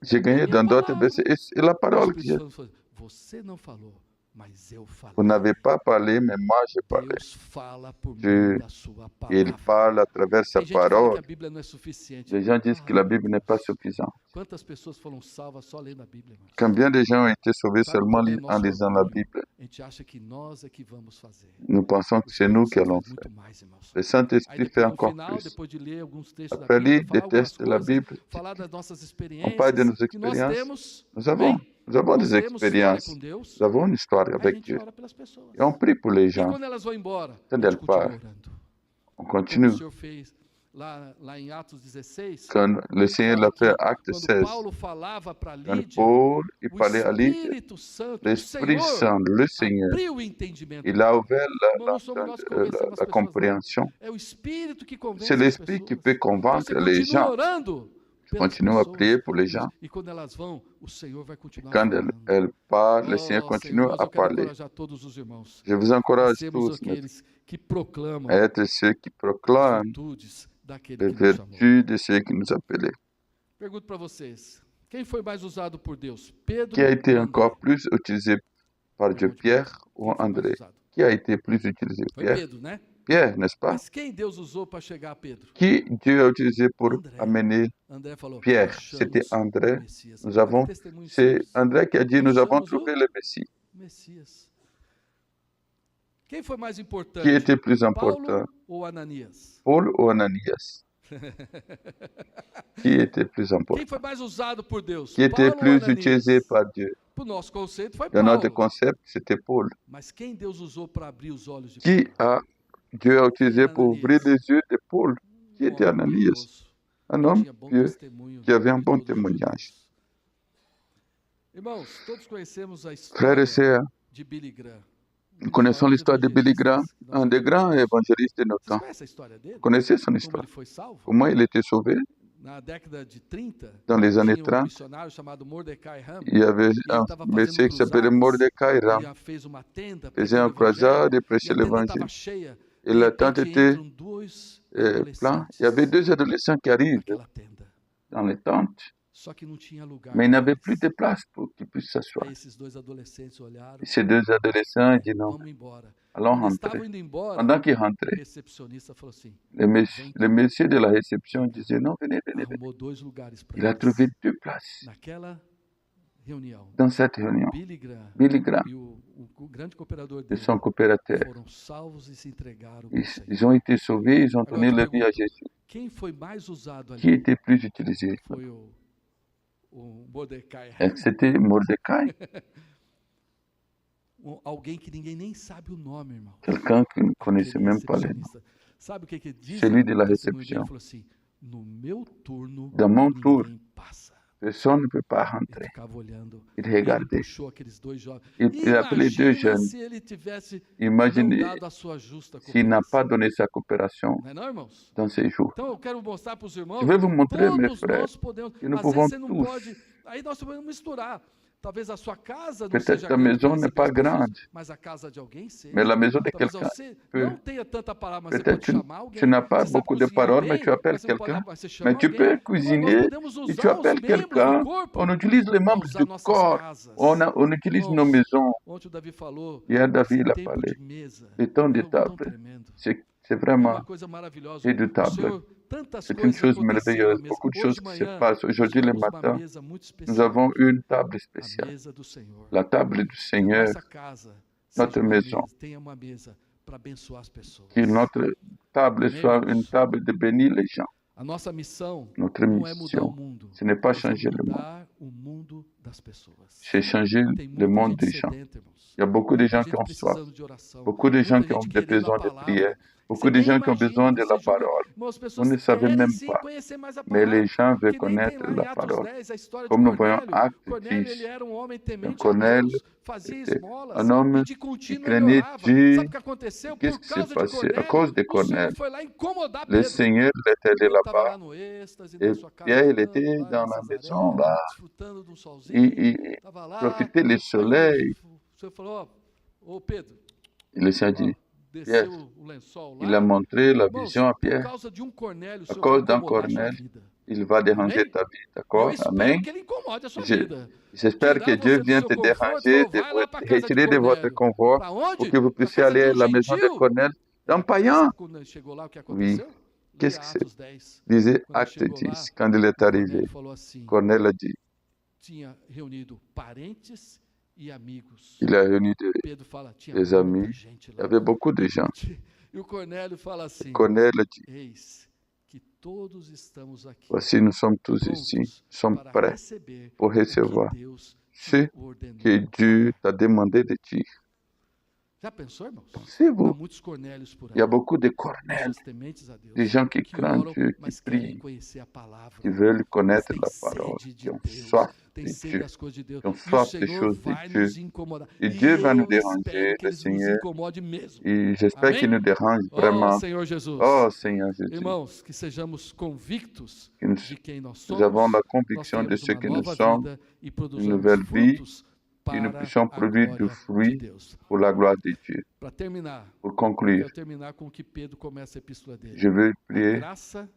J'ai gagné peguei a dans d'autres palavra. versets. Et c'est la O parole que Espírito Santo falou, você não falou, mas eu vous falei. n'avez pas parlé, mais moi j'ai parlé. Deus fala por Dieu, meio da sua Il palavra. parle à travers sa Tem gente que fala que parole. a Bíblia não é suficiente. Les gens disent que la meu Bible n'est Deus. pas suffisante. Quantas pessoas foram salvas só lendo a Bíblia, irmãos? Combien de gens ont été sauvés Sabe o seulement problema do en nosso lisant la orgulho? Bible? A gente acha que nós é que vamos fazer. Nous pensons que O c'est nous Espírito qui Santo allons faz faire. muito mais, irmãos. Le Aí Saint-Esprit fait depois, no encore final, plus. depois de ler alguns textos da Après Bíblia, lire falar des algumas textes de la coisas, Bible, falar das nossas on parle de nos experiências, que nós expériences. temos, Nous avons, amém? nous avons Nós des temos história expériences. com Deus, Nous avons une histoire aí a avec gente Dieu. ora pelas pessoas. Et on prie pour les E gens. quando elas vão embora, Quando a gente elles continua partent, orando. on Como o continue. Senhor fez lá em Atos 16, Quand le Seigneur fala l'a fait, que acte quando 16, Paulo falava para quand Lídia, Paul il o parlait à Lydia, Espírito Santo, o l'Esprit Senhor, Saint, le Seigneur, abriu o entendimento. il a ouvert Irmão, não somos nós que convencemos as la pessoas, não. compréhension. É o Espírito que convence C'est as l'Esprit qui pessoas. peut Então convaincre você les continua gens. orando Je pelas continue à pessoas. prier pour les gens. E quando elas vão, o Senhor vai continuar Quand falando. elles parlent, le Seigneur Oh, continue Senhor, mas à eu quero parler. encorajar todos os irmãos. Je vous encourage Sermos tous aqueles que proclamam à être ceux qui as proclament virtudes daquele les que nos chamou. vertus de ceux qui nous appelaient. Pergunto para vocês, quem foi mais usado por Deus? Pedro Qui a été ou encore André? plus utilisé par Dieu, Pergunte Pierre para ou quem foi mais André? usado? Qui a été plus utilisé, Foi Pierre? Pedro, né? Pierre, n'est-ce pas? Mas quem Deus usou para chegar a Pedro? Qui Dieu a utilisé pour André. amener André falou, Pierre? achamos C'était André. o Messias. Nous Olha avons, que testemunho c'est simples. André qui a dit, nous avons Achamos trouvé o le Messie. Messias. Quem foi mais importante? Qui était plus important, Paulo ou Ananias? Paul ou Ananias? Qui était plus Quem important? foi mais usado por Deus? Qui était Paulo ou plus Ananias? utilisé par Dieu? Para o nosso conceito foi Dans notre Paulo. concept, c'était Paul. Mas quem Deus usou para abrir os olhos de Qui Paulo? Dieu a utilisé pour Ananias. ouvrir les yeux de Paul? Qui était homem Ananias? piedoso, Un que homme tinha bom pieux testemunho qui avait un de bon todos os témoignage. judeus. Irmãos, todos conhecemos a Frères et história sœurs, de Billy Graham. nous connaissons l'histoire de Billy Graham, un des grands évangélistes de notre Vocês temps. conhecem a história dele? Vous connaissez son Como histoire? ele foi salvo? Comment il a été sauvé? Na década de 30, Dans les années tinha 30, missionário chamado Mordecai Ham. il y avait E un ele estava fazendo monsieur qui s'appelait cruzadas. Mordecai Ram. Ele fez uma tenda, Faisait pregando un o croisade et evangelho, e prêchait a tenda l'évangile. estava cheia. Et De la repente tente était entram dois pleine. Il y avait adolescentes deux adolescents qui arrivent naquela tenda. dans les tentes, Só que não tinha lugar mais il para n'avait eles. plus de place pour qu'ils puissent s'asseoir. Aí esses dois adolescentes olharam, Et ces deux adolescents disent non, vamos embora. allons Quando eles rentrer. estavam indo embora, Pendant qu'ils o rentraient, recepcionista falou assim, le monsieur de la réception disait non, venez, venez, venez. arrumou dois lugares para Il a eles. trouvé deux places Naquela reunião, dans cette réunion. Billy Graham Billy Graham e o grande cooperador et dele son coopérateur, foram salvos e se entregaram ao Senhor. ils ont été sauvés, ils ont Agora donné eu te leur vie à pergunto, Jésus. quem foi mais usado Qui ali? était plus utilisé? Foi o Mordecai, Est-ce que c'était Mordecai? alguém que ninguém nem sabe o nome, irmão. Quelqu'un qui ne connaissait Aquele même pas les noms. recepcionista. Sabe o que que diz? Celui de la O testemunho dele réception. falou assim, no meu turno, Dans mon tour, ninguém passa. personne ne peut pas Ele rentrer. ficava olhando. Il E ele regardait. puxou aqueles dois jovens. Il appelait deux Imagina jeunes. se ele tivesse Imaginez não dado a sua justa s'il n'a pas cooperação. donné sa coopération Não é não, irmãos? dans ces jours. Então eu quero mostrar para os irmãos, Je vais vous montrer, mes todos frères, nós podemos, que nous às pouvons vezes você não tous. pode, aí nós podemos misturar. Talvez a sua casa não Peut-être seja ta grande para maison n'est receber pas as pessoas, grande, mas a casa de alguém seja. mais la maison de Talvez quelqu'un você peut. não tenha tanta palavra, mas você Peut-être pode chamar tu alguém. n'as pas Você sabe beaucoup de cozinhar paroles, mais tu bem, appelles mas você não pode, quelqu'un. mas você Mais chama tu alguém. peux Irmão, nós cuisiner podemos et tu usar os appelles membros do quelqu'un. corpo On utilise les para membres usar du nossas corps. casas. On utilise nos Irmãos, maisons. ontem o Davi falou Hier, David esse l'a tempo parlé. de mesa. Le temps de Meu, tão table, tremendo. c'est É vraiment uma coisa maravilhosa. O redoutable. Senhor, tantas C'est une coisas chose aconteceram à merveilleuse. mesa. Beaucoup de Hoje choses de qui se manhã, passent. nós Aujourd'hui, le tivemos uma matin, mesa muito nous especial avons aqui. une table A spéciale. mesa do Senhor. La table du Que a Seigneur, nossa casa notre seja uma maison. mesa, tenha uma mesa para abençoar as pessoas. Que notre table Amém, soit irmãos? une table de bénir les gens. A nossa missão Notre não é mudar o mission, mundo, ce n'est pas mas é changer le monde, mudar o mundo das pessoas. c'est changer Tem le muita monde gente des gens. sedenta, irmãos. Il y a beaucoup de Muita gens qui gente ont soif, precisando de oração. beaucoup de gens Muita qui ont gente des querendo a besoins de palavra. prière, Você beaucoup de nem gens qui ont imagina, besoin de você la julga. parole. Irmãos, as Vous pessoas ne savez querem même sim pas, conhecer mais a mais les palavra. gens veulent Que nem tem connaître lá em la Atos parole. 10 a história de Comme nous voyons Cornélio. Acte Cornélio, 10, ele era um homem temente a Cornélio Deus, fazia était esmolas un homme e de qui contínuo ele craignait orava. Dieu. Sabe o que aconteceu? Qu'est-ce Por qui s'est causa de passé? À Cornélio, cause de o Senhor Cornélio, foi lá incomodar le Pedro. Seigneur était allé Pedro estava là-bas lá no êxtase, et na sua casa, Pierre, il orando était lá dans em la Cesaré, maison là, desfrutando de um solzinho. il Estava lá. profitait du Aí soleil. o Senhor falou, ô Pedro, Et le Seigneur ó, dit, desceu Pierre, o lençol il a lá. montré la Irmãos, vision à por Pierre. causa de um Cornélio, o À Senhor vai cause d'un incomodar a sua Cornélio, vida. il va déranger Amém? ta vie, E eu d'accord? espero Amen. que ele incomode a sua Je- vida. J'espère que Tirar Dieu você do vient seu te conforto, déranger, falou, vai lá para a casa de retirer de votre Cornélio. confort Para pour onde? que vous Para a puissiez casa de aller à um la maison de gentil. Cornélio, d'un païen. Sabe quando ele chegou lá o que Oui. aconteceu? Qu'est-ce Leia que c'est? Atos 10. Disait Quando ele Acte chegou lá, 10, quand il est o arrivé. Cornélio falou assim, Cornélio a dit, tinha reunido parentes e amigos. il a réuni Pedro fala, tinha des muita amis, gente il y lá. avait beaucoup de gens. E o Cornélio fala assim, Cornélio dit, eis que todos estamos aqui voici, nous sommes tous ici, nous prontos sommes para prêts receber pour o que recevoir Deus ce te ordenou. que Dieu t'a demandé de dire. Já pensou, irmãos? Há Pensez-vous, muitos Cornélios por aí. il y a beaucoup de Pessoas Cornèles, tementes a Deus, des gens qui que craignent oram, Dieu, qui mas querem prient, conhecer a palavra. qui veulent connaître Têm la parole, sede qui de ont Deus, soif têm de sede Dieu, das coisas de Deus. qui ont E o soif des Senhor choses de vai Dieu. nos incomodar. Et Dieu va nous eu espero déranger, que le Ele nos Seigneur, incomode mesmo. et j'espère qu'il Amém? nous dérange Oh, vraiment. Senhor Jesus. Oh Seigneur Jésus, Irmãos, que sejamos convictos que nous, de quem nós nous somos, avons la nós conviction de tenhamos ce uma que nous nova sommes, vida e une produzamos nouvelle vie, frutos et nous para puissions a produire du glória de fruit Deus. pour la gloire de Dieu. Para terminar, Pour conclure, quero terminar com o que Pedro começa a epístola dele. je veux A prier graça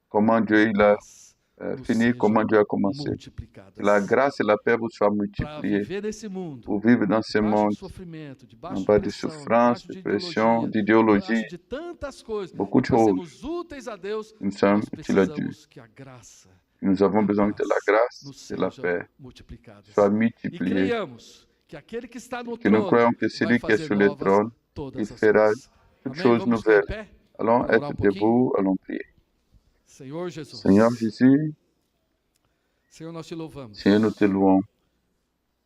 comment Dieu e il a paz nos fini, comment sejam Dieu a commencé. multiplicadas. Que la grâce et la paix vous soient Para multipliées viver nesse mundo, pour vivre dans ce debaixo monde, de sofrimento, en debaixo bas de de pressão, souffrance, debaixo de de pression, ideologia, d'idéologie, debaixo de tantas coisas, beaucoup de para choses. sermos úteis a Deus, Nous sommes nós utiles à Dieu. precisamos que a graça Nous avons e a besoin de la paz grâce nos et de la sejam paix multiplicadas. soient E multipliées. creiamos que aquele que está no Que nous trono croyons que vai celui qui est fazer sur le novas trône, todas il as fera coisas. toutes Amém? choses Vamos ficar em nouvelles. pé? Allons Para orar être pouquinho? debout, allons prier. Senhor Jesus, Seigneur Jésus, Senhor, nós te louvamos. Seigneur, nous te louons.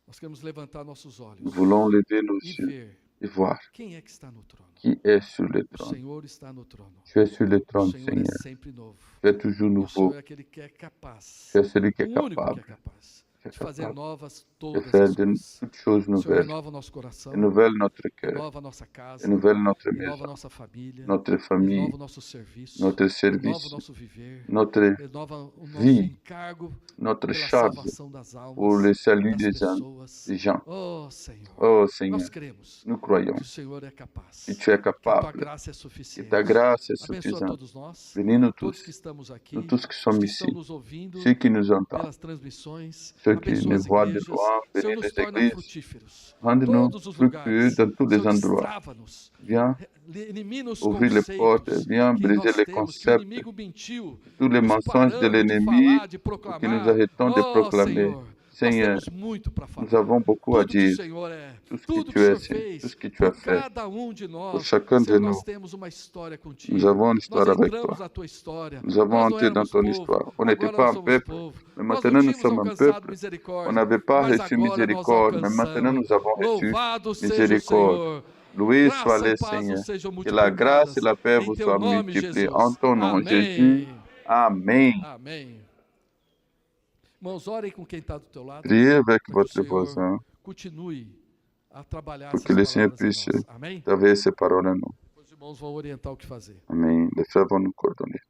Nós queremos levantar nossos olhos Nous voulons lever nos e yeux ver et voir quem é que está no trono. qui est sur le O trône. Senhor está no trono. Tu es sur le O trône, Senhor Seigneur. é sempre novo. Tu es toujours E o Senhor nouveau. é aquele que é capaz, Tu es celui qui est o único que é capable capaz qui est de fazer capable novas de todas faire as de coisas. toutes choses O Senhor nouvelles. renova o nosso coração, Renouvelle notre cœur, renova a nossa casa, renouvelle notre renova a maison, nossa família, notre famille, renova o nosso serviço, notre renova service, o nosso viver, notre renova o nosso vie, encargo notre pela charge salvação das pour le almas, salut das des âmes, pessoas. des gens. Oh, Senhor, Oh Seigneur, nós cremos nous croyons que o Senhor é capaz, que tu es que a tua capable, graça é que suficiente. ta grâce est Abençoa suffisante. todos nós, Bénis-nous todos tous, que estamos aqui, nous tous qui os sommes que ici, estão nos ouvindo ceux qui nous entendent, pelas transmissões, ceux qui abençoa nous as voient de igrejas, loin, Senhor, venez nos les torna églises, frutíferos. rende-nous Todos os fructueux lugares, dans tous les Senhor, endroits. destrava-nos, Viens elimina os ouvrir les portes, conceitos viens que briser nós les temos, que o concepts, inimigo mentiu, tous les nos mensonges de parando de l'ennemi falar, de pour que nous proclamar. arrêtons de Oh, proclamer. Senhor, nós Seigneur, temos muito para falar. nous avons beaucoup à Tudo que o dire. Senhor é, Tout ce que tudo tu que o es, Senhor Seigneur, fez, tout ce que tu as por fait cada de pour nós. chacun de Senhor, nous. nós temos uma história contigo. Nous avons une Nós histoire avec entramos toi. na tua história. Nous avons Nós não entré dans éramos ton povo, histoire. On n'était agora pas nós un somos peuple, povo. mais Nós maintenant não nous tínhamos sommes un alcançado peuple. On misericórdia, n'avait pas mas reçu agora nós miséricorde, mais maintenant alcançamos. nous avons reçu Louvado seja o miséricorde. Senhor. Loué soit Graça le e paz Seigneur. nos sejam Que la grâce et multiplicadas la paix em vous teu soient nome, multipliées. Jesus. En ton nom, Jésus. Amém. Amen. Amém. Irmãos, orem com quem está do teu lado. Priez avec Para que o votre Senhor voisin continue a trabalhar pour essas que le Seigneur palavras em puisse nós. Amém? travailler ces paroles en nous. Os irmãos vão orientar o que fazer. Amen. Les frères vont nous coordonner.